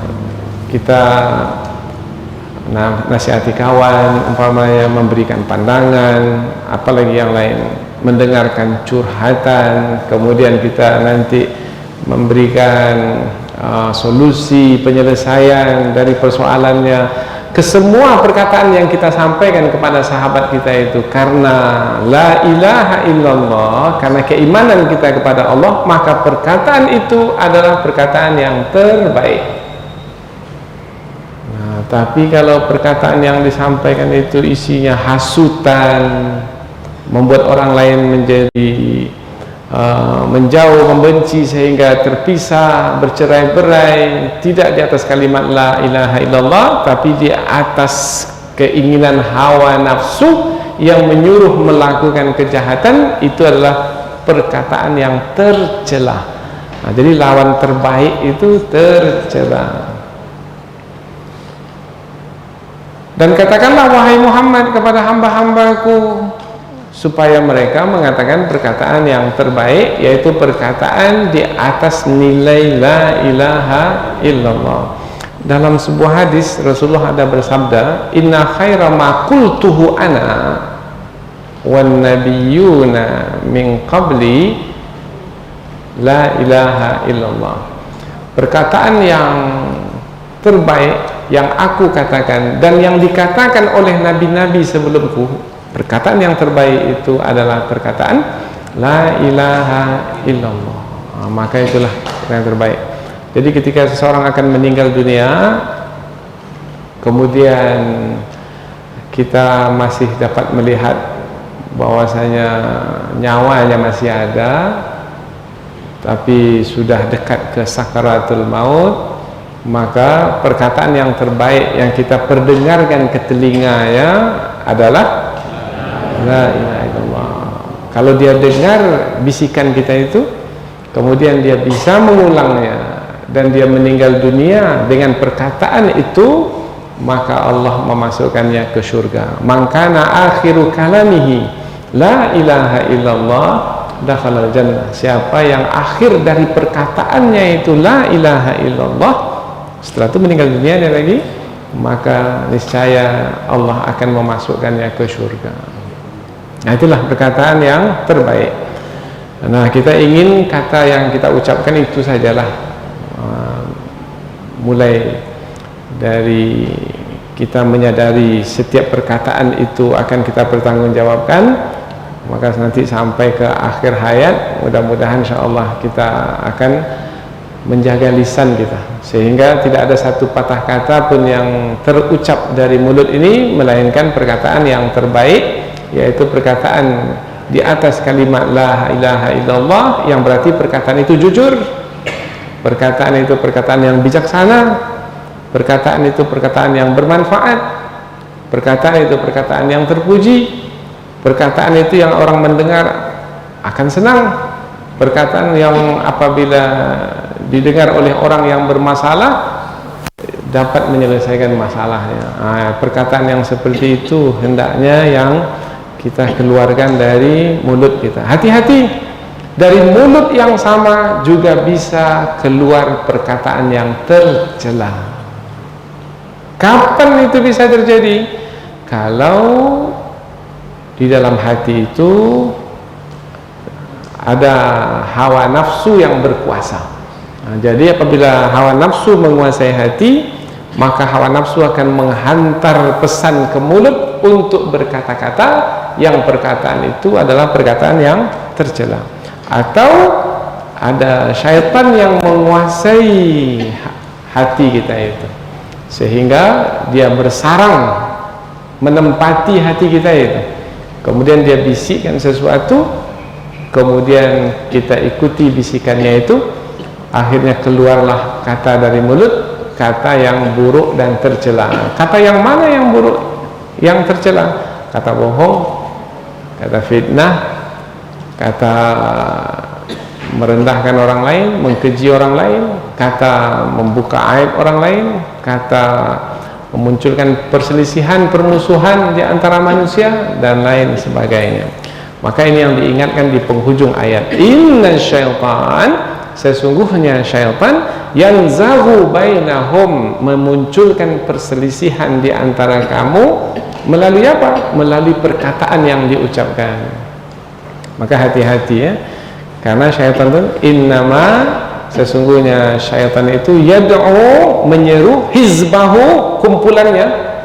kita nasihati kawan, umpamanya memberikan pandangan, apalagi yang lain, mendengarkan curhatan, kemudian kita nanti memberikan solusi penyelesaian dari persoalannya. Kesemua perkataan yang kita sampaikan kepada sahabat kita itu karena la ilaha illallah, karena keimanan kita kepada Allah, maka perkataan itu adalah perkataan yang terbaik. Nah, tapi kalau perkataan yang disampaikan itu isinya hasutan, membuat orang lain menjadi menjauh, membenci sehingga terpisah, bercerai-berai, tidak di atas kalimat la ilaha illallah, tapi di atas keinginan hawa nafsu yang menyuruh melakukan kejahatan, itu adalah perkataan yang tercela. Nah, jadi lawan terbaik itu tercela. Dan katakanlah wahai Muhammad kepada hamba-hambaku, supaya mereka mengatakan perkataan yang terbaik, yaitu perkataan di atas nilai la ilaha illallah. Dalam sebuah hadis Rasulullah ada bersabda, inna khaira ma qultuhu ana wan nabiyyuna min qabli la ilaha illallah. Perkataan yang terbaik yang aku katakan dan yang dikatakan oleh nabi-nabi sebelumku, perkataan yang terbaik itu adalah perkataan la ilaha illallah. Maka itulah yang terbaik. Jadi ketika seseorang akan meninggal dunia, kemudian kita masih dapat melihat bahwasanya nyawanya masih ada, tapi sudah dekat ke sakaratul maut, maka perkataan yang terbaik yang kita perdengarkan ke telinganya adalah la ilaha illallah. Kalau dia dengar bisikan kita itu, kemudian dia bisa mengulangnya, dan dia meninggal dunia dengan perkataan itu, maka Allah memasukkannya ke surga. Mangkana akhiru kalamihi la ilaha illallah dakhalal jannah. Siapa yang akhir dari perkataannya itu la ilaha illallah, setelah itu meninggal dunia dia lagi, maka niscaya Allah akan memasukkannya ke surga. Nah, itulah perkataan yang terbaik. Nah, kita ingin kata yang kita ucapkan itu sajalah, mulai dari kita menyadari setiap perkataan itu akan kita pertanggungjawabkan, maka nanti sampai ke akhir hayat, mudah-mudahan insyaallah kita akan menjaga lisan kita, sehingga tidak ada satu patah kata pun yang terucap dari mulut ini melainkan perkataan yang terbaik, yaitu perkataan di atas kalimat la ilaha illallah, yang berarti perkataan itu jujur, perkataan itu perkataan yang bijaksana, perkataan itu perkataan yang bermanfaat, perkataan itu perkataan yang terpuji, perkataan itu yang orang mendengar akan senang, perkataan yang apabila didengar oleh orang yang bermasalah dapat menyelesaikan masalahnya. Perkataan yang seperti itu hendaknya yang kita keluarkan dari mulut kita. Hati-hati, dari mulut yang sama juga bisa keluar perkataan yang tercela. Kapan itu bisa terjadi? Kalau di dalam hati itu ada hawa nafsu yang berkuasa. Jadi apabila hawa nafsu menguasai hati, maka hawa nafsu akan menghantar pesan ke mulut untuk berkata-kata yang perkataan itu adalah perkataan yang tercela. Atau ada syaitan yang menguasai hati kita itu, sehingga dia bersarang menempati hati kita itu, kemudian dia bisikkan sesuatu, kemudian kita ikuti bisikannya itu, akhirnya keluarlah kata dari mulut, kata yang buruk dan tercela. Kata yang mana yang buruk, yang tercela? Kata bohong, kata fitnah, kata merendahkan orang lain, mengkeji orang lain, kata membuka aib orang lain, kata memunculkan perselisihan, permusuhan di antara manusia dan lain sebagainya. Maka ini yang diingatkan di penghujung ayat, inna syaitan, sesungguhnya syaitan yanzaghu bainahum, memunculkan perselisihan di antara kamu melalui apa? Melalui perkataan yang diucapkan. Maka hati-hati ya, karena syaitan itu innama, sesungguhnya syaitan itu yad'u, menyeru, hizbahu, kumpulannya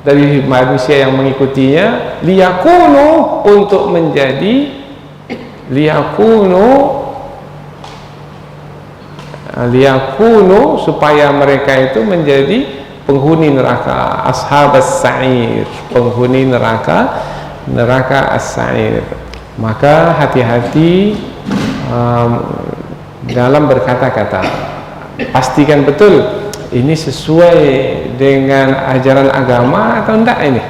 dari manusia yang mengikutinya, liyakunu, untuk menjadi, liyakunu, supaya mereka itu menjadi penghuni neraka, ashabas sa'ir, penghuni neraka as-sa'ir. Maka hati-hati dalam berkata-kata, pastikan betul ini sesuai dengan ajaran agama atau enggak ini.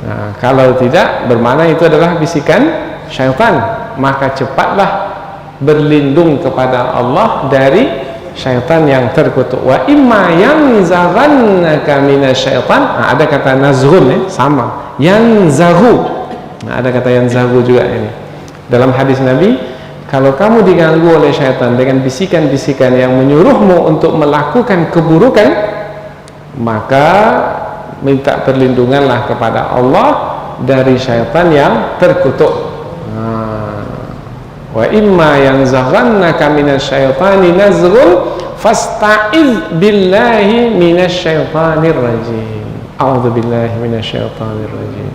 Nah, kalau tidak, bermakna itu adalah bisikan syaitan, maka cepatlah berlindung kepada Allah dari syaitan yang terkutuk. Wa imma yanzaghannaka minasyaitan. Nah, ada kata nazghun ya, sama. Yanzaghu. Nah, ada kata yanzaghu juga ini. Dalam hadis Nabi, kalau kamu diganggu oleh syaitan dengan bisikan-bisikan yang menyuruhmu untuk melakukan keburukan, maka minta perlindunganlah kepada Allah dari syaitan yang terkutuk. Wa imma yanzaghannaka minasyaitani nazghun fasta'iz billahi minasyaitanir rajim. A'udzubillahi minasyaitanir rajim.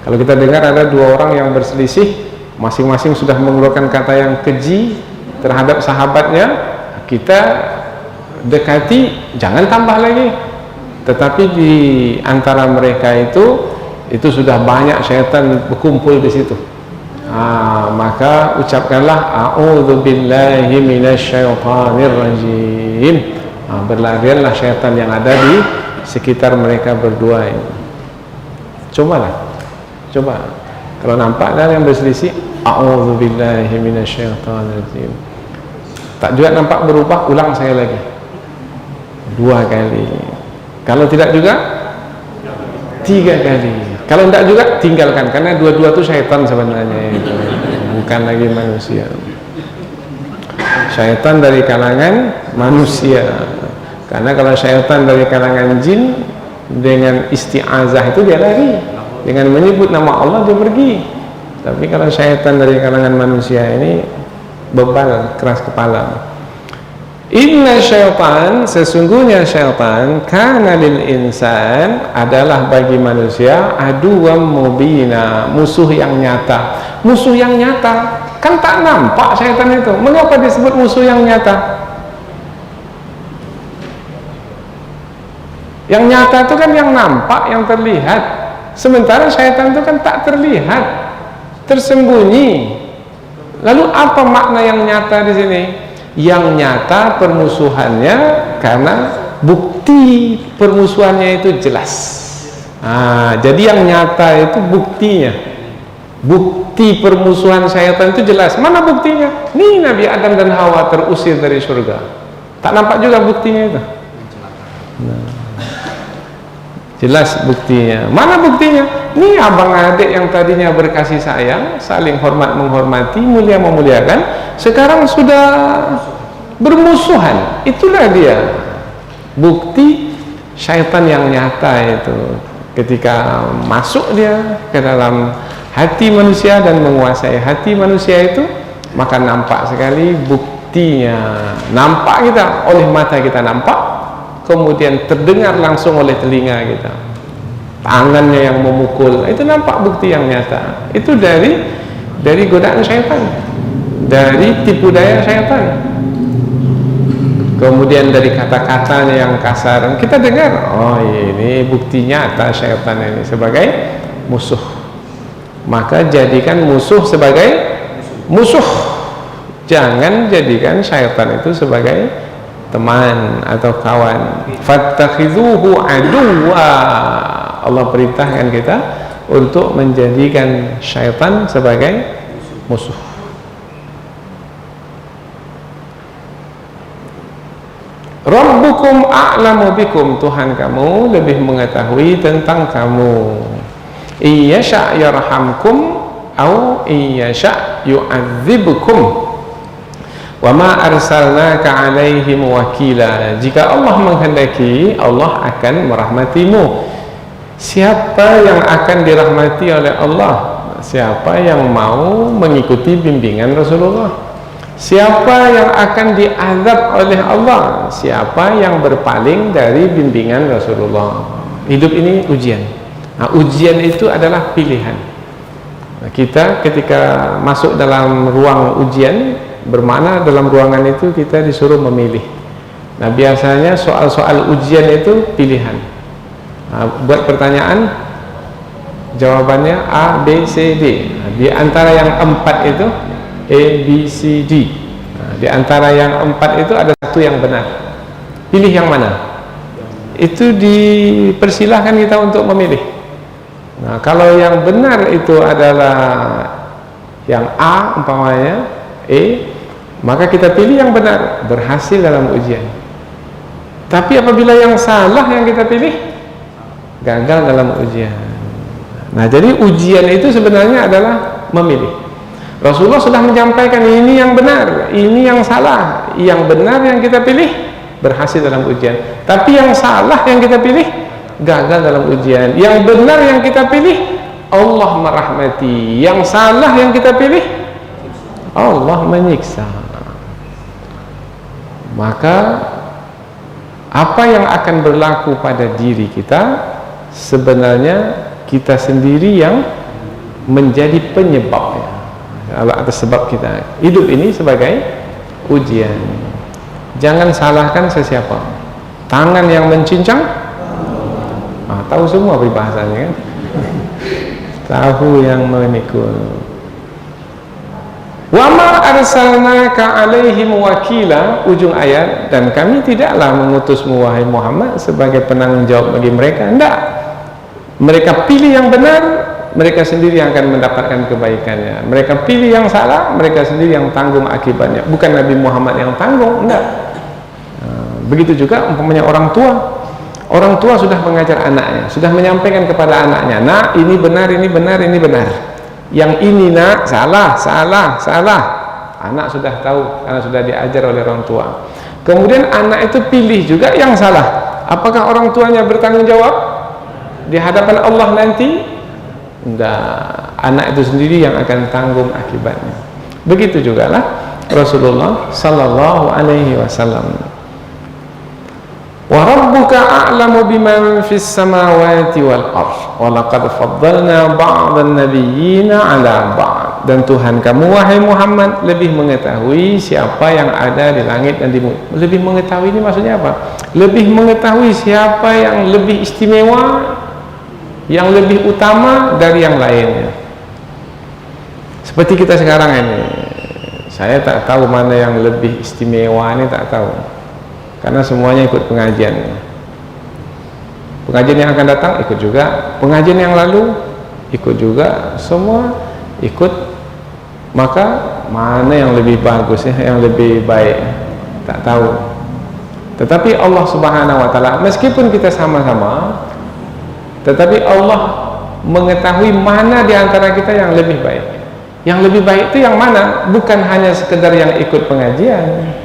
Kalau kita dengar ada dua orang yang berselisih, masing-masing sudah mengeluarkan kata yang keji terhadap sahabatnya, kita dekati, jangan tambah lagi. Tetapi di antara mereka itu sudah banyak syaitan berkumpul di situ. Maka ucapkanlah a'udzubillahi minasyaitanir rajim. Berlarianlah syaitan yang ada di sekitar mereka berdua ini. Coba kalau nampak kan yang berselisih, a'udzubillahi minasyaitanir rajim, tak juga nampak berubah, ulang saya lagi 2 kali. Kalau tidak juga 3 kali. Kalau tidak juga tinggalkan, karena dua-dua itu syaitan sebenarnya itu, bukan lagi manusia. Syaitan dari kalangan manusia. Karena kalau syaitan dari kalangan jin, dengan isti'azah itu dia lari, dengan menyebut nama Allah dia pergi. Tapi kalau syaitan dari kalangan manusia ini bebal, keras kepala. Inna syaitan, sesungguhnya syaitan, kana lil insan, adalah bagi manusia aduwam mubina, musuh yang nyata. Musuh yang nyata, kan tak nampak syaitan itu. Mengapa disebut musuh yang nyata? Yang nyata itu kan yang nampak, yang terlihat. Sementara syaitan itu kan tak terlihat, tersembunyi. Lalu apa makna yang nyata di sini? Yang nyata permusuhannya karena bukti permusuhannya itu jelas. Jadi yang nyata itu buktinya. Bukti permusuhan syaitan itu jelas. Mana buktinya? Nih Nabi Adam dan Hawa terusir dari surga. Tak nampak juga buktinya itu. Jelas buktinya. Mana buktinya? Nih abang adik yang tadinya berkasih sayang, saling hormat menghormati, mulia memuliakan, sekarang sudah bermusuhan. Itulah dia bukti syaitan yang nyata itu. Ketika masuk dia ke dalam hati manusia dan menguasai hati manusia itu, maka nampak sekali buktinya. Nampak kita, oleh mata kita nampak, kemudian terdengar langsung oleh telinga kita, tangannya yang memukul, itu nampak bukti yang nyata. Itu dari godaan syaitan, dari tipu daya syaitan. Kemudian dari kata-katanya yang kasar, kita dengar, oh ini bukti nyata syaitan ini sebagai musuh. Maka jadikan musuh sebagai musuh, jangan jadikan syaitan itu sebagai teman atau kawan. Fattakhidhuhu aduwwa. Allah perintahkan kita untuk menjadikan syaitan sebagai musuh. Rabbukum a'lamu bikum, Tuhan kamu lebih mengetahui tentang kamu. Iyasha' yarhamkum au iyasha' yu'adzibukum wa ma arsalnaka 'alaihim wakila. Jika Allah menghendaki, Allah akan merahmatimu. Siapa yang akan dirahmati oleh Allah? Siapa yang mau mengikuti bimbingan Rasulullah. Siapa yang akan diazab oleh Allah? Siapa yang berpaling dari bimbingan Rasulullah. Hidup ini ujian. Nah, ujian itu adalah pilihan. Nah, kita ketika masuk dalam ruang ujian, bermakna dalam ruangan itu kita disuruh memilih. Nah, biasanya soal-soal ujian itu pilihan. Nah, buat pertanyaan, jawabannya A, B, C, D. Nah, di antara yang 4 itu A, B, C, D. Nah, di antara yang 4 itu ada satu yang benar. Pilih yang mana? Itu dipersilahkan kita untuk memilih. Nah, kalau yang benar itu adalah yang A, umpamanya E, maka kita pilih yang benar, berhasil dalam ujian. Tapi apabila yang salah yang kita pilih, gagal dalam ujian. Nah, jadi ujian itu sebenarnya adalah memilih. Rasulullah sudah menyampaikan ini yang benar, ini yang salah. Yang benar yang kita pilih berhasil dalam ujian. Tapi yang salah yang kita pilih gagal dalam ujian. Yang benar yang kita pilih Allah merahmati. Yang salah yang kita pilih Allah menyiksa. Maka apa yang akan berlaku pada diri kita sebenarnya kita sendiri yang menjadi penyebabnya. Atas sebab kita hidup ini sebagai ujian. Jangan salahkan sesiapa. Tangan yang mencincang, tahu semua peribahasanya kan? Tahu yang memikul. Wa ma arsalnaka 'alaihim wakila, ujung ayat, dan kami tidaklah mengutusmu wahai Muhammad sebagai penanggung jawab bagi mereka. Tidak. Mereka pilih yang benar, mereka sendiri yang akan mendapatkan kebaikannya. Mereka pilih yang salah, mereka sendiri yang tanggung akibatnya. Bukan Nabi Muhammad yang tanggung, enggak. Begitu juga umpamanya orang tua. Orang tua sudah mengajar anaknya, sudah menyampaikan kepada anaknya, nak, ini benar, ini benar, ini benar. Yang ini, nak, salah, salah, salah. Anak sudah tahu karena sudah diajar oleh orang tua. Kemudian anak itu pilih juga yang salah. Apakah orang tuanya bertanggung jawab di hadapan Allah nanti? Enggak, anak itu sendiri yang akan tanggung akibatnya. Begitu juga lah Rasulullah sallallahu alaihi wasallam. Wa rabbuka a'lamu biman fis samawati wal ardh wa laqad faddalna ba'dhan nabiyyina 'ala ba'd. Dan Tuhan kamu wahai Muhammad lebih mengetahui siapa yang ada di langit dan di bumi. Lebih mengetahui ini maksudnya apa? Lebih mengetahui siapa yang lebih istimewa, yang lebih utama dari yang lainnya. Seperti kita sekarang ini, saya tak tahu mana yang lebih istimewa, ini tak tahu, karena semuanya ikut pengajian. Pengajian yang akan datang ikut juga, pengajian yang lalu ikut juga, semua ikut. Maka mana yang lebih bagus, yang lebih baik, tak tahu. Tetapi Allah Subhanahu wa Ta'ala, meskipun kita sama-sama, tetapi Allah mengetahui mana di antara kita yang lebih baik. Yang lebih baik itu yang mana? Bukan hanya sekedar yang ikut pengajian,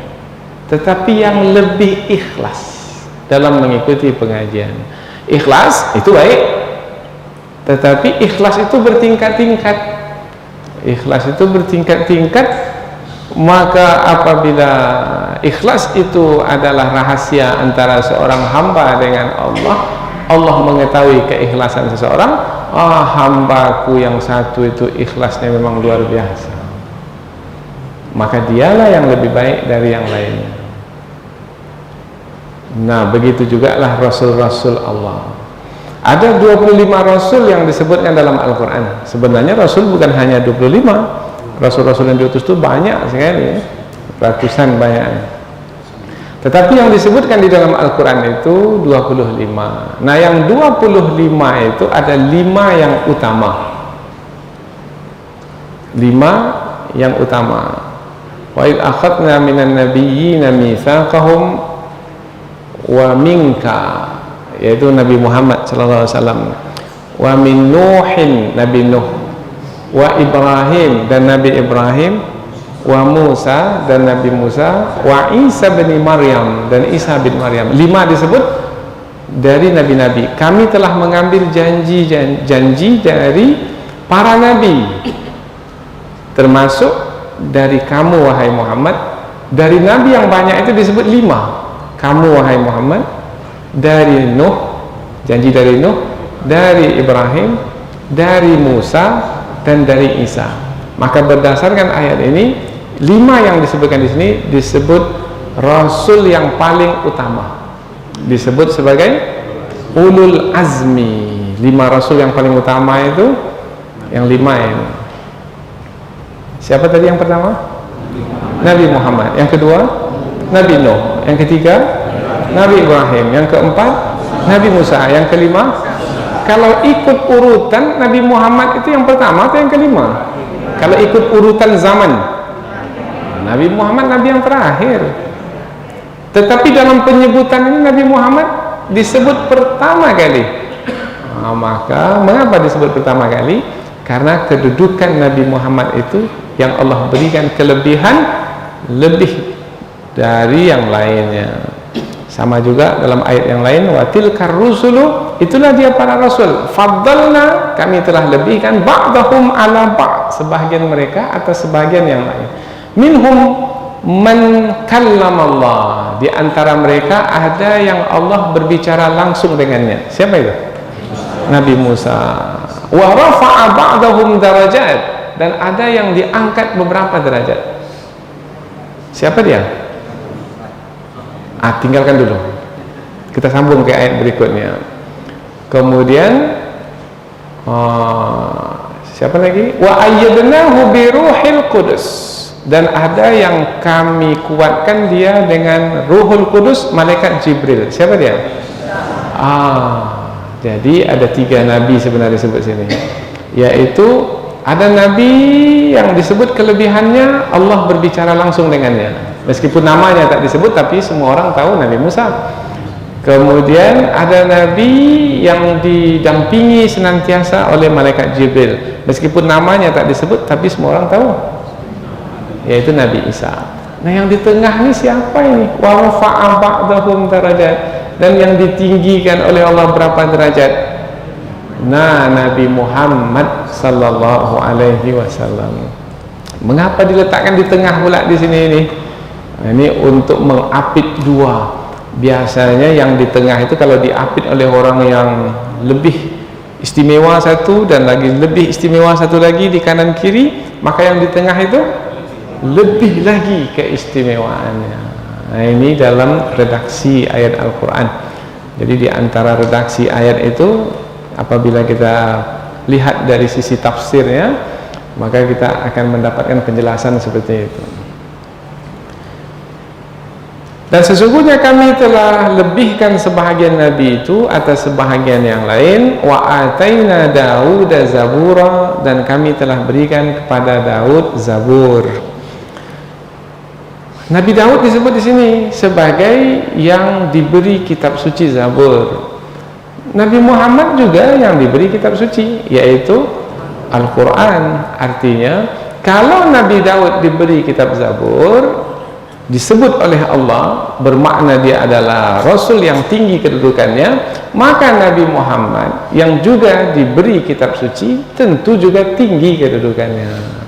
tetapi yang lebih ikhlas dalam mengikuti pengajian. Ikhlas itu baik, tetapi ikhlas itu bertingkat-tingkat. Ikhlas itu bertingkat-tingkat. Maka apabila ikhlas itu adalah rahasia antara seorang hamba dengan Allah, Allah mengetahui keikhlasan seseorang. Hambaku yang satu itu ikhlasnya memang luar biasa, maka dialah yang lebih baik dari yang lainnya. Nah, begitu juga lah Rasul-Rasul Allah. Ada 25 Rasul yang disebutkan dalam Al-Quran. Sebenarnya Rasul bukan hanya 25. Rasul-Rasul yang diutus itu banyak sekali, ratusan banyak. Tetapi yang disebutkan di dalam Al-Quran itu 25. Nah, yang 25 itu ada 5 yang utama. 5 yang utama. Wa idh akhadna minan nabiyyina mitsaqahum wa minka, yaitu Nabi Muhammad sallallahu alaihi wasallam, wa min Nuhin, Nabi Nuh, wa Ibrahim, dan Nabi Ibrahim, wa Musa, dan Nabi Musa, wa Isa bin Maryam, dan Isa bin Maryam. 5 disebut dari nabi-nabi. Kami telah mengambil janji dari para nabi, termasuk dari kamu wahai Muhammad. Dari nabi yang banyak itu disebut 5. Kamu wahai Muhammad, dari Nuh, janji dari Nuh, dari Ibrahim, dari Musa, dan dari Isa. Maka berdasarkan ayat ini, 5 yang disebutkan di sini disebut rasul yang paling utama, disebut sebagai ulul azmi. 5 rasul yang paling utama itu yang 5 ini. Siapa tadi yang pertama? Nabi Muhammad. Yang kedua Nabi Nuh. Yang ketiga Nabi Ibrahim. Yang keempat Nabi Musa. Yang kelima, kalau ikut urutan, Nabi Muhammad itu yang pertama atau yang kelima? Kalau ikut urutan zaman, Nabi Muhammad Nabi yang terakhir. Tetapi dalam penyebutan ini Nabi Muhammad disebut pertama kali. Maka mengapa disebut pertama kali? Karena kedudukan Nabi Muhammad itu yang Allah berikan kelebihan lebih dari yang lainnya. Sama juga dalam ayat yang lain, wa tilkar rusulu, itulah dia para rasul, faddalna, kami telah lebihkan ba'dahum ala ba', sebahagian mereka atas sebahagian yang lain. Minhum man kallamallah, di antara mereka ada yang Allah berbicara langsung dengannya. Siapa itu? Nabi Musa. Wa rafa'a ba'dahum darajat, dan ada yang diangkat beberapa derajat. Siapa dia? Tinggalkan dulu, kita sambung ke ayat berikutnya. Kemudian siapa lagi? Wa ayyadnahu bi ruhil qudus, dan ada yang kami kuatkan dia dengan Ruhul Kudus, malaikat Jibril. Siapa dia? Jadi ada 3 nabi sebenarnya disebut sini, yaitu ada nabi yang disebut kelebihannya Allah berbicara langsung dengannya, meskipun namanya tak disebut, tapi semua orang tahu Nabi Musa. Kemudian ada nabi yang didampingi senantiasa oleh malaikat Jibril, meskipun namanya tak disebut, tapi semua orang tahu, yaitu Nabi Isa. Nah, yang di tengah ini siapa ini? Wa rafa'a ba'dahum darajat, dan yang ditinggikan oleh Allah berapa derajat? Nah, Nabi Muhammad sallallahu alaihi wasallam. Mengapa diletakkan di tengah pula di sini ini? Nah, ini untuk mengapit 2. Biasanya yang di tengah itu kalau diapit oleh orang yang lebih istimewa satu dan lagi lebih istimewa satu lagi di kanan kiri, maka yang di tengah itu lebih lagi keistimewaannya. Nah, ini dalam redaksi ayat Al-Quran. Jadi di antara redaksi ayat itu, apabila kita lihat dari sisi tafsirnya, maka kita akan mendapatkan penjelasan seperti itu. Dan sesungguhnya kami telah lebihkan sebahagian nabi itu atas sebahagian yang lain. Wa ataina Daud zabura, dan kami telah berikan kepada Daud zabur. Nabi Daud disebut di sini sebagai yang diberi kitab suci Zabur. Nabi Muhammad juga yang diberi kitab suci, yaitu Al-Quran. Artinya, kalau Nabi Daud diberi kitab Zabur, disebut oleh Allah, bermakna dia adalah Rasul yang tinggi kedudukannya, maka Nabi Muhammad yang juga diberi kitab suci tentu juga tinggi kedudukannya.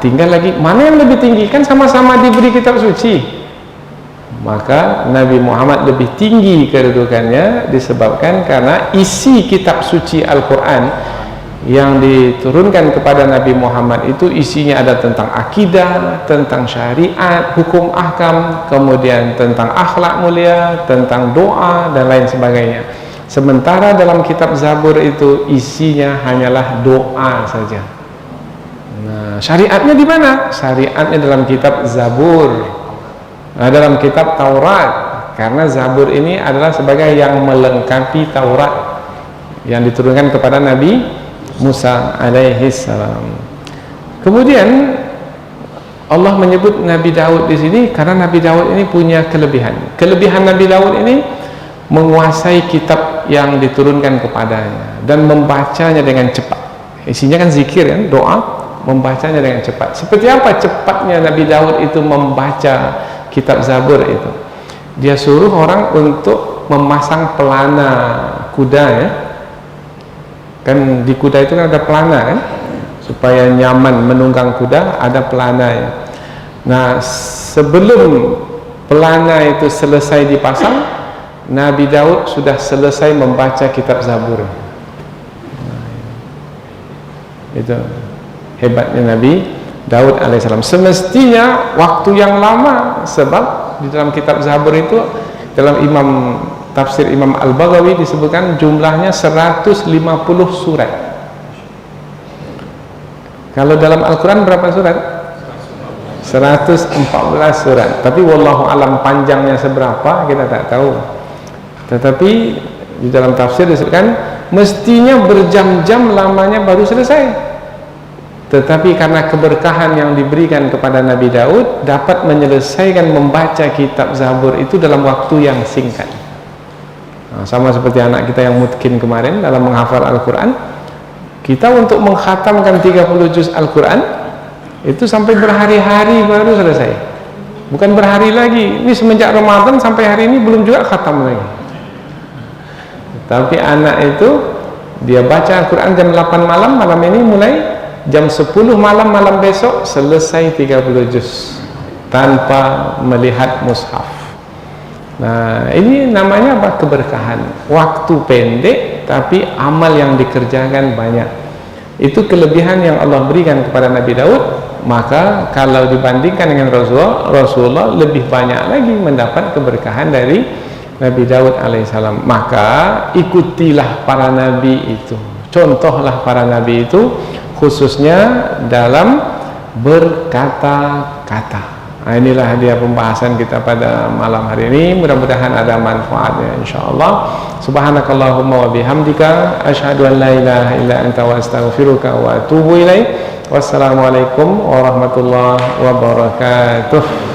Tinggal lagi, mana yang lebih tinggi? Kan sama-sama diberi kitab suci. Maka Nabi Muhammad lebih tinggi kedudukannya disebabkan karena isi kitab suci Al-Quran yang diturunkan kepada Nabi Muhammad itu isinya ada tentang akidah, tentang syariat, hukum ahkam, kemudian tentang akhlak mulia, tentang doa, dan lain sebagainya. Sementara dalam kitab Zabur itu isinya hanyalah doa saja. Nah, syariatnya di mana? Syariatnya dalam kitab Zabur, dalam kitab Taurat, karena Zabur ini adalah sebagai yang melengkapi Taurat yang diturunkan kepada Nabi Musa alaihi salam. Kemudian Allah menyebut Nabi Daud di sini karena Nabi Daud ini punya kelebihan. Kelebihan Nabi Daud ini menguasai kitab yang diturunkan kepadanya dan membacanya dengan cepat. Isinya kan zikir kan, doa, membacanya dengan cepat. Seperti apa cepatnya Nabi Daud itu membaca kitab Zabur itu? Dia suruh orang untuk memasang pelana kuda ya. Kan di kuda itu kan ada pelana kan? Supaya nyaman menunggang kuda ada pelana ya. Nah, sebelum pelana itu selesai dipasang, Nabi Daud sudah selesai membaca kitab Zabur. Itu hebatnya Nabi Daud alaihissalam. Semestinya waktu yang lama, sebab di dalam kitab Zabur itu, dalam tafsir Imam Al-Baghawi disebutkan jumlahnya 150 surat. Kalau dalam Al-Quran berapa surat? 114 surat. Tapi wallahu alam panjangnya seberapa kita tak tahu. Tetapi di dalam tafsir disebutkan mestinya berjam-jam lamanya baru selesai. Tetapi karena keberkahan yang diberikan kepada Nabi Daud, dapat menyelesaikan membaca kitab Zabur itu dalam waktu yang singkat. Nah, sama seperti anak kita yang mutkin kemarin dalam menghafal Al-Quran. Kita untuk mengkhatamkan 30 juz Al-Quran itu sampai berhari-hari baru selesai. Bukan berhari lagi. Ini semenjak Ramadan sampai hari ini belum juga khatam lagi. Tapi anak itu dia baca Al-Quran jam 8 malam, malam ini mulai jam 10 malam, malam besok selesai 30 juz tanpa melihat mushaf. Nah, ini namanya apa? Keberkahan. Waktu pendek tapi amal yang dikerjakan banyak. Itu kelebihan yang Allah berikan kepada Nabi Daud. Maka kalau dibandingkan dengan Rasulullah lebih banyak lagi mendapat keberkahan dari Nabi Daud alaihissalam. Maka ikutilah para nabi itu, contohlah para nabi itu, khususnya dalam berkata-kata. Nah, inilah dia pembahasan kita pada malam hari ini. Mudah-mudahan ada manfaatnya insyaallah. Subhanakallahumma wa bihamdika asyhadu an la ilaha illa anta wa astaghfiruka wa atubu ilaik. Wassalamualaikum warahmatullahi wabarakatuh.